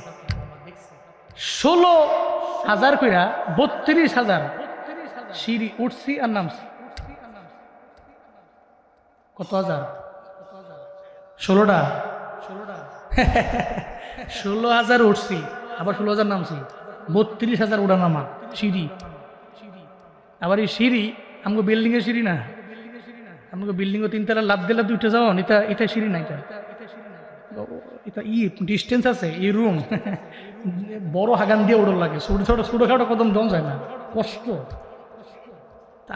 16,000 কইরা 32,000 সিঁড়ি উঠছি আর নামছি। কত হাজার? 16টা 16,000 উঠছি, আবার 16,000 নামছি, 32,000 উড়া নামা সিঁড়ি। আবার এই সিঁড়ি আমাকে বিল্ডিং এর সিঁড়ি না, আমাকে বিল্ডিং ও 3 তলা লাভ দিলে উঠে যাও, এটা সিঁড়ি না, এটা ডিস্টেন্স আছে। এই রুম বড় হাগান দিয়ে উড়ো লাগে, ছোটখাটো কদম দম যায় না, কষ্ট।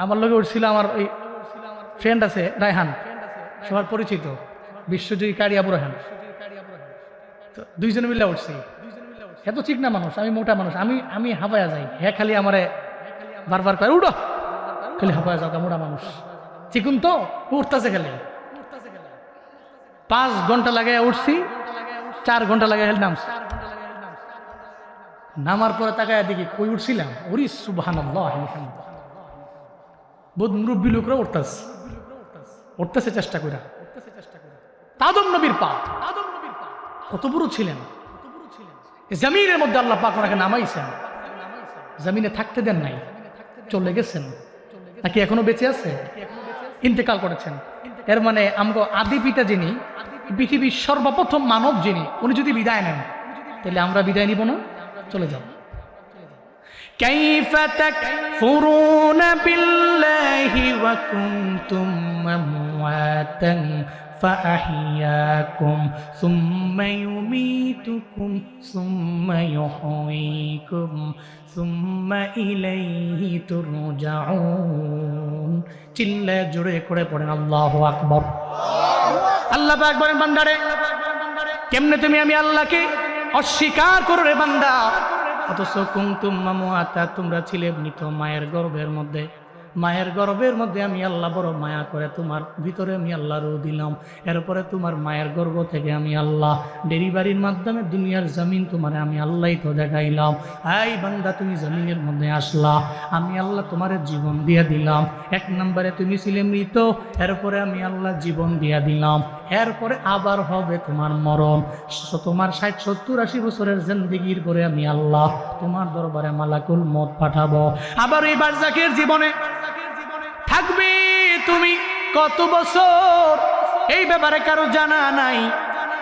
আমার লগে উঠছিল আমার ওই ফ্রেন্ড আছে রায়হান, সবার পরিচিত, বিশ্বজয়ী কারি আবু রায়হান। তো দুইজনে মিলে উঠছি। এত চিকনা মানুষ, আমি মোটা মানুষ, আমি হাঁপায়া যাই। হ্যাঁ খালি আমারে বারবার কয় উঠো, খালি হাঁপায়া যাও, মোটা মানুষ চিকুন তো উঠতেছে খালি। 5 ঘন্টা লাগাই উঠছি, 4 ঘন্টা লাগাই নামছি। নামার পরে তাকায় দেখি কই উঠছিলাম, ওরে সুবহানাল্লাহ, বহুত মুরব্বী লোকরা উঠতেছে চেষ্টা করে। আদম নবীর পা কত বড় ছিলেন, জমিনের মধ্যে আল্লাহ পাক ওনাকে নামাইছেন, জমিনে থাকতে দেন নাই, চলে গেছেন। নাকি এখনো বেঁচে আছে? ইন্তেকাল করেছেন। এর মানে আমগো আদি পিতা যিনি, পৃথিবীর সর্বপ্রথম মানব যিনি, উনি যদি বিদায় নেন, তাহলে আমরা বিদায় নিব না? চলে যাব। কাইফা তাকফুরুনা বিল্লাহি ওয়া কুনতুম আমওয়াতান فأحياكم ثم يميتكم ثم يحييكم ثم إليه ترجعون। চিল্লা জোরে করে পড়েন আল্লাহু আকবার। আল্লাহ পাক বলেন বান্দারে, কেমনে তুমি আমি আল্লাহকে অস্বীকার করো রে বান্দা? অথচ কুনতুম আমওয়াতা, তোমরা ছিলে মৃত মায়ের গর্ভের মধ্যে। মায়ের গর্ভের মধ্যে আমি আল্লাহ বড় মায়া করে তোমার ভিতরে আমি আল্লাহ রূহ দিলাম। এরপরে তোমার মায়ের গর্ভ থেকে আমি আল্লাহ ডেলিভারির মাধ্যমে দুনিয়ার জমিন তোমারে আমি আল্লাহই তো দেখাইলাম। এই বান্দা তুমি জমিনের মধ্যে আসলা, আমি আল্লাহ তোমার জীবন দিয়ে দিলাম। 1 নম্বরে তুমি ছিলে মৃত, এরপরে আমি আল্লাহ জীবন দিয়ে দিলাম। এরপরে আবার হবে তোমার মরণ। তোমার 60, 70, 80 বছরের জিন্দেগির পরে আমি আল্লাহ তোমার দরবারে মালাকুল মউত পাঠাবো। আবার এই বারজাকের জীবনে থাকবে তুমি কত বছর, এই ব্যাপারে কারো জানা নাই।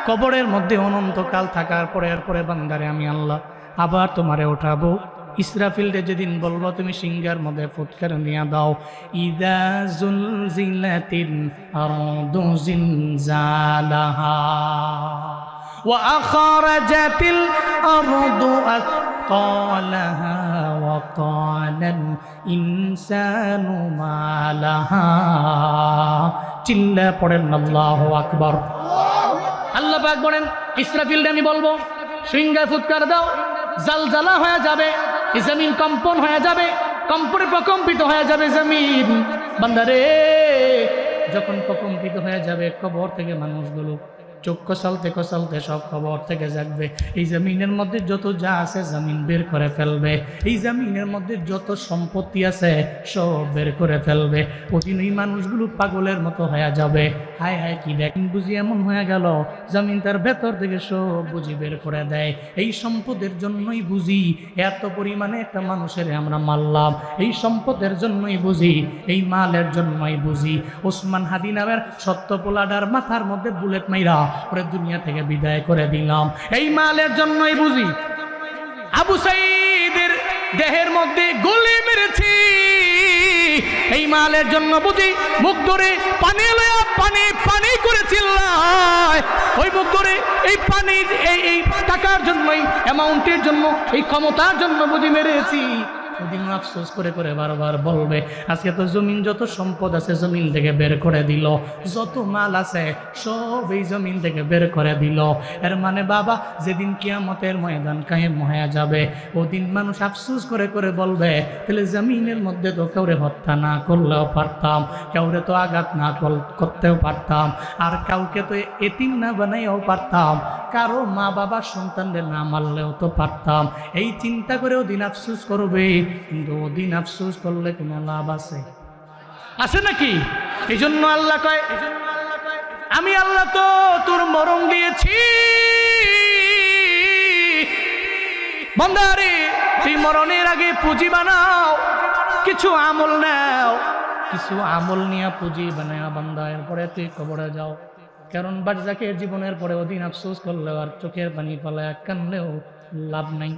কবরের মধ্যে অনন্তকাল থাকার পরে এরপরে বান্দারে আমি আল্লাহ আবার তোমারে উঠাবো। ইসরাফিলরে যেদিন বলবো তুমি সিংহার মধ্যে ফুৎকার নিয়ে দাও, ইদা জুলজিলাতিল আরদু জিলজালাহা ওয়া আখরাজাতিল আরদু আথকালাহা ওয়াকালাল ইনসানু মা লাহা। চিল্লা পড়েন আল্লাহু আকবার। আল্লাহ পাক বলেন, ইসরাফিল আমি বলবো, সিংহায় ফুৎকার দাও, জালজালা হয়ে যাবে, এই জমিন কম্পন হয়ে যাবে, কম্পনে প্রকম্পিত হয়ে যাবে জমিন। বান্দারে, যখন প্রকম্পিত হয়ে যাবে, কবর থেকে মানুষগুলো চোখ কসালতে সব খবর থেকে জাগবে। এই জমিনের মধ্যে যত যা আছে জমিন বের করে ফেলবে, এই জমিনের মধ্যে যত সম্পত্তি আছে সব বের করে ফেলবে। ওদিন এই মানুষগুলো পাগলের মতো হয়ে যাবে। হায় হায়, কি দেখেন বুঝি এমন হয়ে গেল, জমিন তার ভেতর থেকে সব বুঝি বের করে দেয়। এই সম্পদের জন্যই বুঝি এত পরিমাণে একটা মানুষের আমরা মারলাম, এই সম্পদের জন্যই বুঝি, এই মালের জন্যই বুঝি ওসমান হাদি নামের সত্য পোলাডার মাথার মধ্যে বুলেট মাইরা ওরে দুনিয়া থেকে বিদায় করে দিলাম। এই মালের জন্যই বুঝি আবু সাঈদের দেহের মধ্যে গুলি মেরেছি, এই মালের জন্য বুঝি মুখ ধরে পানি লয়া পানি পানি করে চিল্লায়, ওই মুখ ধরে এই পানির এই টাকার জন্যই, অ্যামাউন্টের জন্য, এই ক্ষমতার জন্য বুঝি মেরেছি। ওদিন আফসোস করে করে বারবার বলবে, আজকে তো জমিন যত সম্পদ আছে জমিন থেকে বের করে দিল, যত মাল আছে সব এই জমিন থেকে বের করে দিল। এর মানে বাবা, যেদিন কিয়ামতের ময়দান কায়েম হয়ে যাবে, ওদিন মানুষ আফসোস করে করে বলবে, তাহলে জমিনের মধ্যে তো কাউরে হত্যা না করলেও পারতাম, কাউরে তো আঘাত না করতেও পারতাম, আর কাউকে তো এতিম না বানাইও পারতাম, কারো মা বাবার সন্তানদের না মারলেও তো পারতাম। এই চিন্তা করে ওদিন আফসোস করবে, কিন্তু ওদিন আফসোস করলে কোনো লাভ আছে নাকি? এই জন্য আল্লাহ কয়, আমি আল্লাহ তো তোর মরণ দিয়েছি বান্দারে, সেই মরণের আগে পুঁজি বানাও, কিছু আমল নাও, কিছু আমল নিয়ে পুঁজি বানায় বান্দা, এরপরে তুই কবরে যাও। কারণ বারজাকের জীবনের পরে ওদিন আফসোস করলেও আর চোখের পানি পালায় কানলেও লাভ নাই।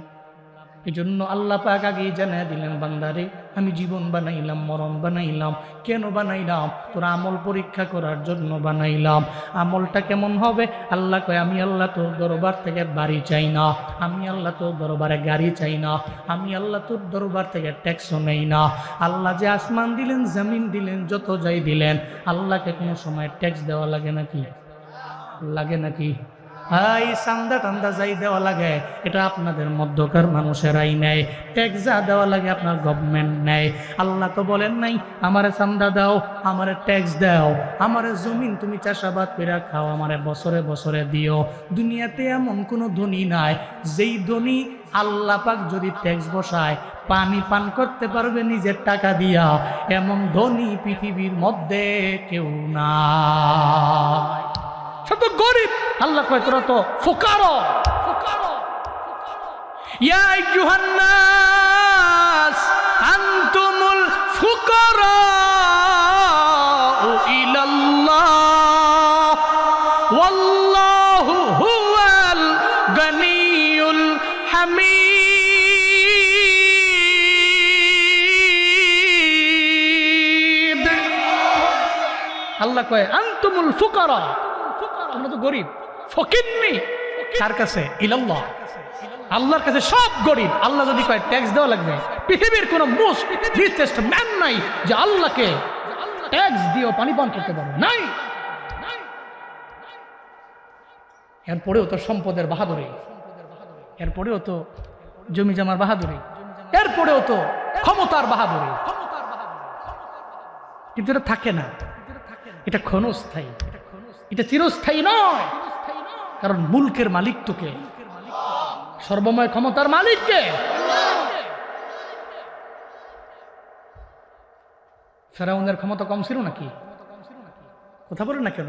এই জন্য আল্লাহ পাক আগেই জানিয়ে দিলেন, বান্দারে আমি জীবন বানাইলাম, মরণ বানাইলাম, কেন বানাইলাম? তোর আমল পরীক্ষা করার জন্য বানাইলাম। আমলটা কেমন হবে? আল্লাহ কয়, আমি আল্লাহ তোর দরবার থেকে বাড়ি চাই না, আমি আল্লাহ তোর দরবারে গাড়ি চাই না, আমি আল্লাহ তোর দরবার থেকে ট্যাক্সও নেই না। আল্লাহ যে আসমান দিলেন, জমিন দিলেন, যত যাই দিলেন, আল্লাহকে কোনো সময় ট্যাক্স দেওয়া লাগে নাকি? লাগে নাকি? এই চান্দা টান্দা যাই দেওয়া লাগে, এটা আপনাদের মধ্যকার মানুষেরাই নেয়। ট্যাক্স যা দেওয়া লাগে আপনার গভর্নমেন্ট নেয়। আল্লাহ তো বলেন নাই, আমারে চান্দা দাও, আমারে ট্যাক্স দাও, আমারে জমিন তুমি চাষাবাদ করে খাও, আমারে বছরে বছরে দিও। দুনিয়াতে এমন কোনো ধনী নাই, যেই ধনী আল্লাহ পাক যদি ট্যাক্স বসায় পানি পান করতে পারবে নিজের টাকা দিয়া, এমন ধনী পৃথিবীর মধ্যে কেউ নাই। সব তো গরিব। আল্লাহ কয়, তোরা তো ফুকারা। ইয়া আইয়ুহান নাস আনতুমুল ফুকারা ইলাল্লাহ ওয়াল্লাহু হুয়াল গানিয়ুল হামিদ। আল্লাহ কয়, আনতুমুল ফুকারা, আমরা তো গরিব, ফকির নেই। কার কাছে? ইলাল্লাহ, আল্লাহর কাছে সব গরিব। আল্লাহ যদি কয় ট্যাক্স দেওয়া লাগবে, পৃথিবীর কোনো মোস্ট রিচেস্ট ম্যান নাই যে আল্লাহকে ট্যাক্স দিয়েও পানি পান করতে পারবে, নাই। এরপরেও তো সম্পদের বাহাদুরি, এরপরেও তো জমি জমার বাহাদুরি, এরপরেও তো ক্ষমতার বাহাদুরি, কিন্তু এটা থাকে না, এটা ক্ষণস্থায়ী, এটা চিরস্থায়ী নয়। কারণ মুলকের মালিক তোকে, সর্বময় ক্ষমতার মালিককে। ফেরাউনের ক্ষমতা কম ছিল নাকি? কথা বলেন না কেন?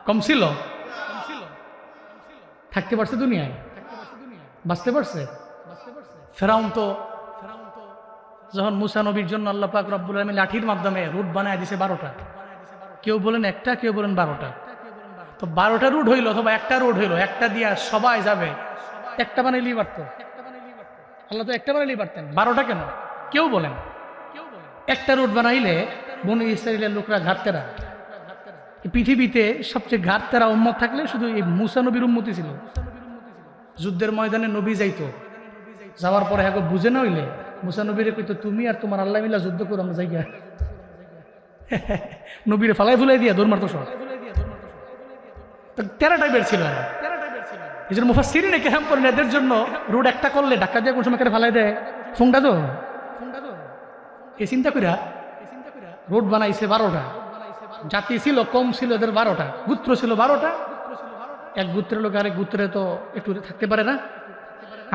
কম ছিল? থাকতে পারছে দুনিয়ায়, বাঁচতে পারছে। ফেরাউন তো যখন মুসা নবীর জন্য আল্লাহ পাক রব্বুল আলামিন লাঠির মাধ্যমে রুট বানায় দিছে 12টা, কেউ বলেন একটা, কেউ বলেন 12টা। তো 12টা রুট হইলো অথবা একটা রুট হইলো, একটা দিয়া সবাই যাবে, একটা বানাইলেই পারতো। আল্লাহ তো একটা বানাইলেই পারতেন, 12টা কেন? কেউ বলেন একটা রুট বানাইলে বনি ইসরাইলের লোকরা ঘাটতেরা, পৃথিবীতে সবচেয়ে ঘাটতেরা উম্মত থাকলে শুধু এই মুসা নবীর উম্মতি ছিল। যুদ্ধের ময়দানে নবী যাইতো, যাওয়ার পরে এখন বুঝে না হইলে মুসা নবীরে কইতো তুমি আর তোমার আল্লাহ মিলা যুদ্ধ করো আমরা জায়গা নবীরে ফালাই ফুলাই দিয়া দৌড় মারতো সব। তেরা টাইপের ছিল এরা। এই জন্য মুফাসসিরিনে কেরাম করেন এদের জন্য রোড একটা করলে ধাক্কা দিয়ে কোন সময় করে ফালাই দেয় ফোনটা তো এই চিন্তা কইরা রোড বানাইছে 12টা, জাতি ছিল কম ছিল এদের 12টা, গোত্র ছিল 12টা। এক গোত্রের লোক আরেক গোত্রে তো একটু থাকতে পারে না,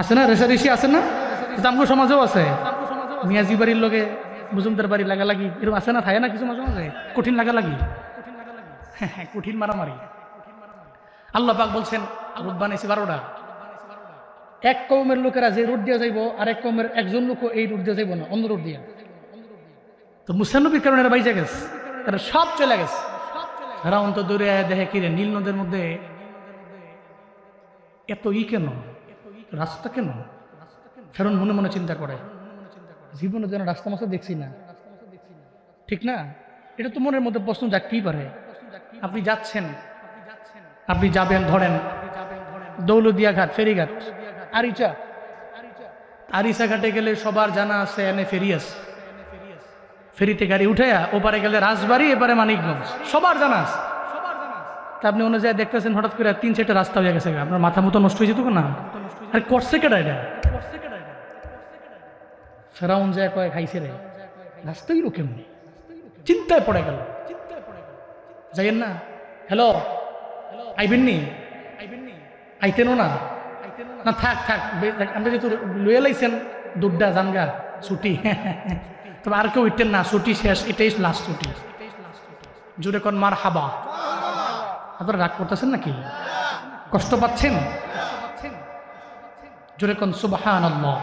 আছে না, রেশারেশি আছে না, আমগো সমাজেও আছে। মিয়াজি বাড়ির লোকে মজুমদার বাড়ি লাগালাগি এরকম আছে না, থাকে না কিছু মাঝে মাঝে কঠিন লাগালাগি, হ্যাঁ কঠিন মারামারি। আল্লাহ পাক বলছেন রোড বানাইছে 12টা। এক কওমের লোকেরা যে রোড দিয়ে যাইব আর এক কওমের একজন লোক এই রোড দিয়ে যাইব না, অন্য রোড দিয়ে। তো মুসা নবীর কারণে এরা বাইজা গেছে, তারা সব চলে গেছে। ফেরাউন তো দূরে দেখে কিরে নীল নদের মধ্যে এত কেন, রাস্তা কেন? ফেরাউন মনে মনে চিন্তা করে জীবনে যেন রাস্তা মাস্তা দেখছি না, ঠিক না? এটা তো মনের মধ্যে প্রশ্ন জাগতেই পারে। আপনি যাচ্ছেন, আপনি যাবেন ধরেন দৌলদিয়া ঘাট, ফেরিঘাট, আরিচা ঘাটে গেলে সবার জানা আছে এনে ফেরি আছে, ফেরিতে গাড়ি উঠাইয়া ওপারে গেলে রাজবাড়ি, এপারে মানিকগঞ্জ, সবার জানা আছে। তা আপনি অনুযায়ী দেখতেছেন হঠাৎ করে 3-4টা রাস্তা হয়ে গেছে, আপনার মাথা মতো নষ্ট হয়ে যেত না? আরে করছে কেডা এটা? ফেরাউন যায় কয় খাইছে রে, রাস্তাই কেমন, চিন্তায় পড়ে গেল। যাইয়েন না, হ্যালো আইবেন নি, আইতেনও না, না থাক থাক, আমরা যেহেতু লয়ে লাইছেন দুধটা জানগা ছুটি, তবে আর কেউ উঠতেন না, ছুটি শেষ, এটাই লাস্ট ছুটি। জোরে কোন মার হাবা। আপনারা রাগ করতেছেন নাকি, কষ্ট পাচ্ছেন? জোরে কোন সুবহানাল্লাহ,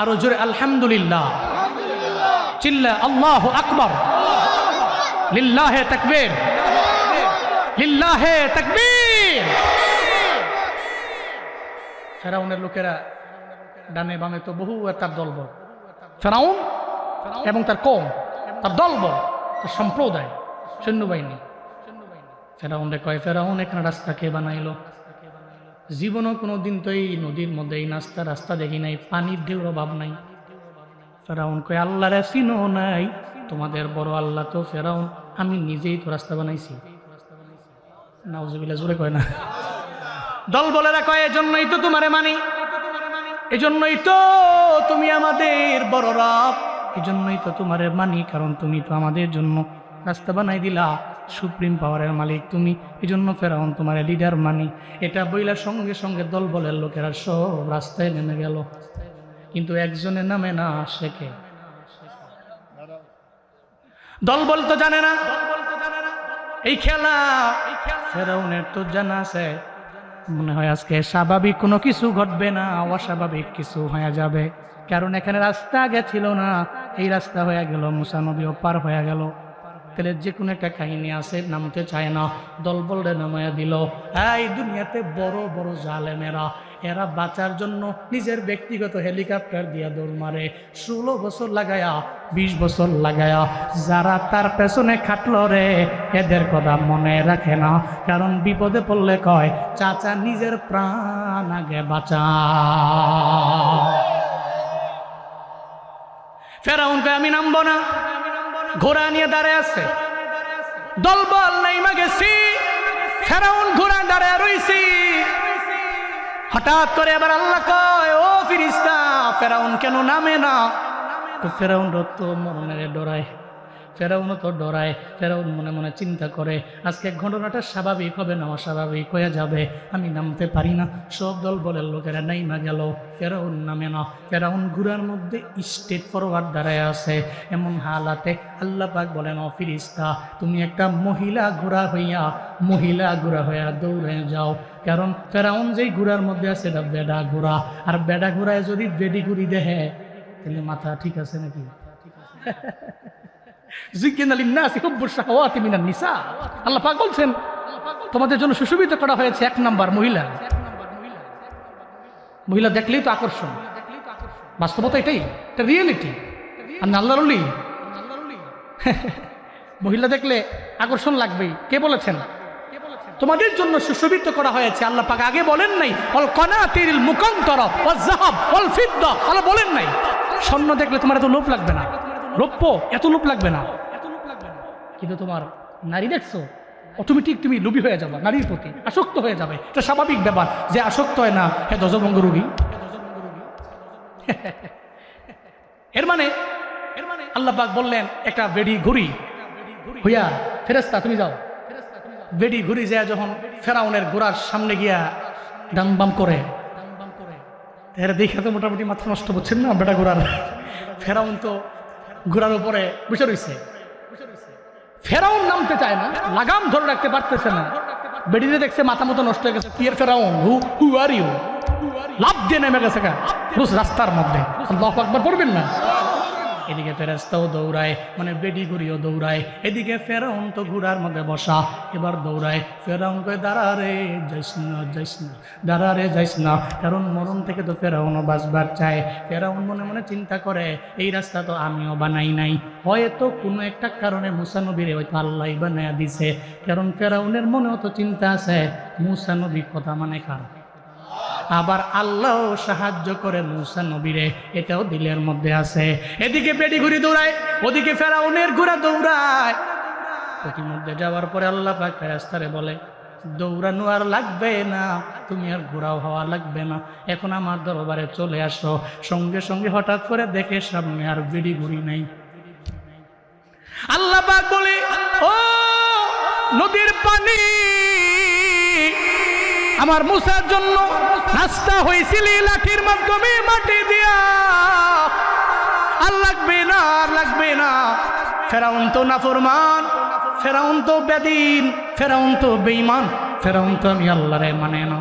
আরো জোরে আলহামদুলিল্লাহ, চিল্লা আল্লাহু আকবার, লিল্লাহে তাকবীর, লিল্লাহে তাকবীর। ফেরাউনের লোকেরা ডানে বামে তো বহু তার দলবল, ফেরাউন এবং তার কওম, তার দলবল, তার সম্প্রদায়, সৈন্যবাহিনী। ফেরাউনে কয় ফেরাউন এখানে রাস্তা কে বানাইলো? জীবনও কোনোদিন তো এই নদীর মধ্যে এই রাস্তা দেখি নাই, পানির ঢেউর অভাব নাই। ফেরাউন কয় আল্লাহরে চিনো নাই? তোমাদের বড় আল্লাহ তো ফেরাউন, আমি নিজেই তো রাস্তা বানাইছি। নাউজুবিল্লাহ, জোরে কয় না। দল বলেরা কয় এজন্যই তো তোমারে মানি, এজন্যই তো তুমি আমাদের বড় রব, এজন্যই তো তোমারে মানি, কারণ তুমি তো আমাদের জন্য রাস্তা বানাই দিলা, সুপ্রিম পাওয়ারের মালিক তুমি, এজন্য ফেরাউন তোমার লিডার মানি। এটা বইলার সঙ্গে সঙ্গে দল বলের লোকেরা সব রাস্তায় নেমে গেল, কিন্তু একজনে নামে না, শেখে। দল বল তো জানে না এই খেলা, ফেরাউনের তো জানা আছে। মনে হয় আজকে স্বাভাবিক কোনো কিছু ঘটবে না, অস্বাভাবিক কিছু হয়ে যাবে, কারণ এখানে রাস্তা গেছিল না, এই রাস্তা হয়ে গেল, মুসা নবীও পার হয়ে গেল। তাহলে যে কোনো একটা কাহিনী আছে, নামতে চায় না, দলবলরে নামায়া দিল। এই দুনিয়াতে বড় বড় জালেমেরা, এরা বাঁচার জন্য নিজের ব্যক্তিগত হেলিকপ্টার দিয়া দৌড় মারে, 16 বছর লাগায়া, 20 বছর লাগায়া। যারা তার পেছনে খাটলো রে, এদের কথা মনে রাখে না, কারণ বিপদে পড়লে কয় চাচা নিজের প্রাণ আগে বাঁচা। ফেরাউন কয় আমি নামবো না, ঘোড়া নিয়ে দাঁড়ায় আছে, দলবল নাইমা গেছি, ফেরাউন ঘোড়া দাঁড়ায় রইছি। হঠাৎ করে আবার আল্লাহ কয় ও ফেরেশতা, ফেরাউন কেন নামে না? ফেরাউন তো মরণের ডরায়, ফেরাউনও তো ডরায়। ফেরাউন মনে মনে চিন্তা করে আজকে ঘটনাটা স্বাভাবিক হবে না অস্বাভাবিক হয়ে যাবে, আমি নামতে পারি না। সব দল বলের লোকেরা নাইমা গেল, ফেরাউন নামে না। ফেরাউন ঘোড়ার মধ্যে স্টেট ফরওয়ার্ড দাঁড়ায় আছে। এমন হালাতে আল্লাহ পাক বলেন ও ফেরেশতা, তুমি একটা মহিলা ঘোড়া হইয়া দৌড়ে যাও, কারণ ফেরাউন যেই ঘোড়ার মধ্যে আছে এটা বেডা ঘোড়া, আর বেডা ঘোড়ায় যদি বেডি ঘুরি দেখে তাহলে মাথা ঠিক আছে নাকি? আল্লাহ পাক বলছেন তোমাদের জন্য সুশোভিত করা হয়েছে 1 নাম্বার মহিলা দেখলেই তো আকর্ষণ। বাস্তবতা এটাই, এটা রিয়েলিটি। আর আল্লাহর ওলি মহিলা দেখলে আকর্ষণ লাগবেই। কে বলেছেন? তোমাদের জন্য সুশোভিত করা হয়েছে। আল্লাহ পাক আগে বলেন নাই অল কনাতিরিল মুকান্তরা ওয়াজ যাহাব ওয়াল ফিদ্দা, আল্লাহ বলেন নাই। স্বর্ণ দেখলে তোমার এত লোভ লাগবে না, রৌপ্য এত লোভ লাগবে না, কিন্তু তোমার নারী দেখছো অটোমেটিক তুমি লোভী হয়ে যাবে, নারীর প্রতি আসক্ত হয়ে যাবে। এটা স্বাভাবিক ব্যাপার, যে আসক্ত হয় না হে দশভঙ্গ রোগী। এর মানে আল্লাহ পাক বললেন একটা বেডি ঘুড়ি হইয়া ফেরেশতা তুমি যাও, বেডি ঘুড়ি যায় যখন ফেরাউনের ঘোড়ার সামনে গিয়া ডাম বাম করে, এর দেখে তো মোটামুটি মাথা নষ্ট করছেন না বেটা ঘোড়ার। ফেরাউন তো ঘোড়ার উপরে বসে রয়েছে, ফেরাউন নামতে চায় না, লাগাম ধরে রাখতে পারতেছে না। বেডিতে দেখছে মাথা মতো নষ্ট হয়ে গেছে, পিয়ের ফেরাউন হু আর ইউ, লাভ দিয়ে নেমে গেছে রাস্তার মধ্যে। আল্লাহু আকবার পড়বেন না। এদিকে ফেরেশতাও দৌড়ায়, মানে বেডি ঘুরিও দৌড়ায়, এদিকে ফেরাউন তো ঘোড়ার মধ্যে বসা, এবার দৌড়ায়। ফেরাউন কয় দাঁড়া রে যাইস না, যাইস না, দাঁড়া রে যাইস না, কারণ মরণ থেকে তো ফেরাউনও বাঁচবার চায়। ফেরাউন মনে মনে চিন্তা করে এই রাস্তা তো আমিও বানাই নাই, হয়তো কোনো একটা কারণে মুসা নবীরে হয়তো আল্লাহ বানায়া দিছে। কারণ ফেরাউনের মনেও তো চিন্তা আছে মুসা নবী কথা মানে কার, আবার আল্লাহ সাহায্য করে মুসা নবীরে, এটাও দিলের মধ্যে আছে। এদিকে বেডি ঘুরি দৌড়ায়, ওদিকে ফেরাউনের ঘোড়া দৌড়ায়। প্রতিমধ্যে যাওয়ার পরে আল্লাহ পাক ফেরেশতারে বলে দৌড়ানো আর লাগবে না, তুমি আর ঘোড়াও হওয়া লাগবে না, এখন আমার দরবারে চলে আসো। সঙ্গে সঙ্গে হঠাৎ করে দেখে সামনে আর বেডি ঘুরি নাই। আল্লাহ পাক বলে ও নদীর পানি, আমার মুসার জন্য রাস্তা হয়েছিল লাঠির মাধ্যমে মাটি দিয়া, আর লাগবে না, আর লাগবে না। ফেরাউন তো নাফরমান, ফেরাউন তো বেদিন, ফেরাউন তো বেঈমান, ফেরাউন তো আমি আল্লাহরে মানে না।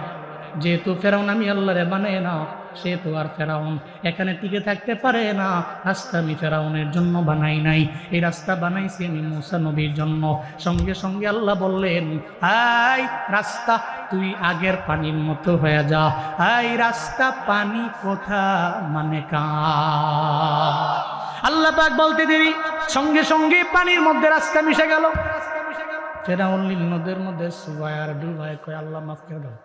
যেহেতু ফেরাউন আমি আল্লাহরে মানে না, সেহেতু আর ফেরাউন এখানে টিকে থাকতে পারে না। রাস্তা আমি ফেরাউনের জন্য বানাই নাই, এই রাস্তা বানাইছি আমি মুসা নবীর জন্য। সঙ্গে সঙ্গে আল্লাহ বললেন আই রাস্তা তুই আগের পানির মতো হয়ে যা। আই রাস্তা পানি কোথা মানে কা, আল্লাহ পাক বলতে দেরি সঙ্গে সঙ্গে পানির মধ্যে রাস্তা মিশে গেল। ফেরাউন নীল নদের মধ্যে সুবায় আর ডুবায় কয় আল্লাহ মাফ করে দাও।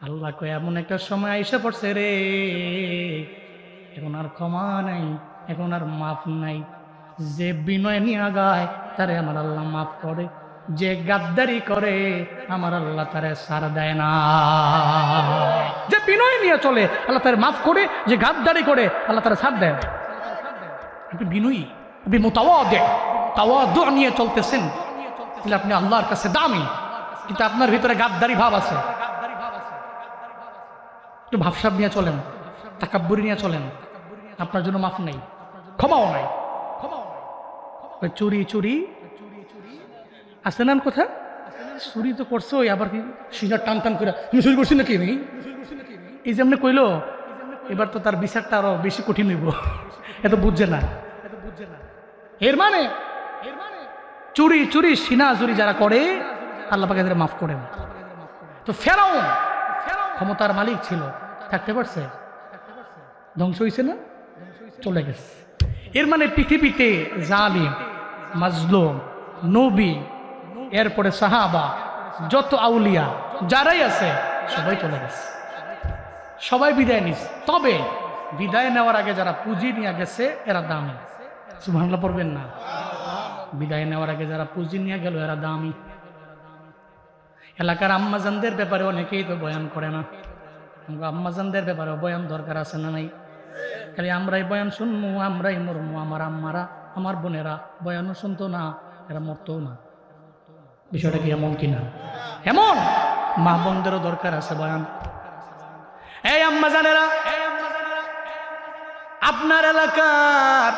আল্লাহ কয় এমন একটা সময় আইসা পড়ছে রে, এখন আর ক্ষমা নাই, এখন আর মাফ নাই। যে বিনয় নিয়ে গায় তারে আমার আল্লাহ মাফ করে, যে গাদ্দারি করে আমার আল্লাহ তারে সার দেয় না। যে বিনয় নিয়ে চলে আল্লাহ তারে মাফ করে, যে গাদ্দারি করে আল্লাহ তারে সার দেয়। আপনি বিনয়ী, আপনি মুতাওয়াদে, তাওয়াদু নিয়ে চলতেছেন, তাহলে আপনি আল্লাহর কাছে দামি। কিন্তু আপনার ভিতরে গাদ্দারি ভাব আছে, একটু ভাবসাব নিয়ে চলেন, তাকাব্বুরি নিয়ে চলেন, আপনার জন্য মাফ নেই, ক্ষমাও নাই। চুরি চুরি আছে না কথা, চুরি তো করছো, আবার কি সিনার টান টান করে তুমি চুরি করছি নাকি আমি, এই যে আপনি কইলো, এবার তো তার বিচারটা আরো বেশি কঠিন হইব। এত বুঝছে না। এর মানে চুরি চুরি সিনা চুরি যারা করে আল্লাহ পাক এদের মাফ করেন। তো ফেরাউন ক্ষমতার মালিক ছিল, থাকতে পারছে, ধ্বংস হয়েছে না, চলে গেছে। এর মানে পৃথিবীতে জালিম, মাজলুম, নবী, এরপরে সাহাবা, যত আউলিয়া যারাই আছে সবাই চলে গেছে, সবাই বিদায় নিছে। তবে বিদায় নেওয়ার আগে যারা পুঁজি নিয়ে গেছে এরা দামি, সুবহানাল্লাহ পড়বেন না। বিদায় নেওয়ার আগে যারা পুঁজি নিয়ে গেল এরা দামি। এলাকার আম্মাজানদের ব্যাপারে অনেকেই তো বয়ান করে না, আম্মাজানদের ব্যাপারে বয়ান দরকার আছে না নাই? খালি আমরাই বয়ান শুনবো, আমরাই মরমু, আমার আম্মারা আমার বোনেরা বয়ানও শুনতো না, এরা মরতো না। বিষয়টা কি এমন কিনা? এমন মা বোনদেরও দরকার আছে বয়ান। এই আম্মাজানেরা, আপনার এলাকার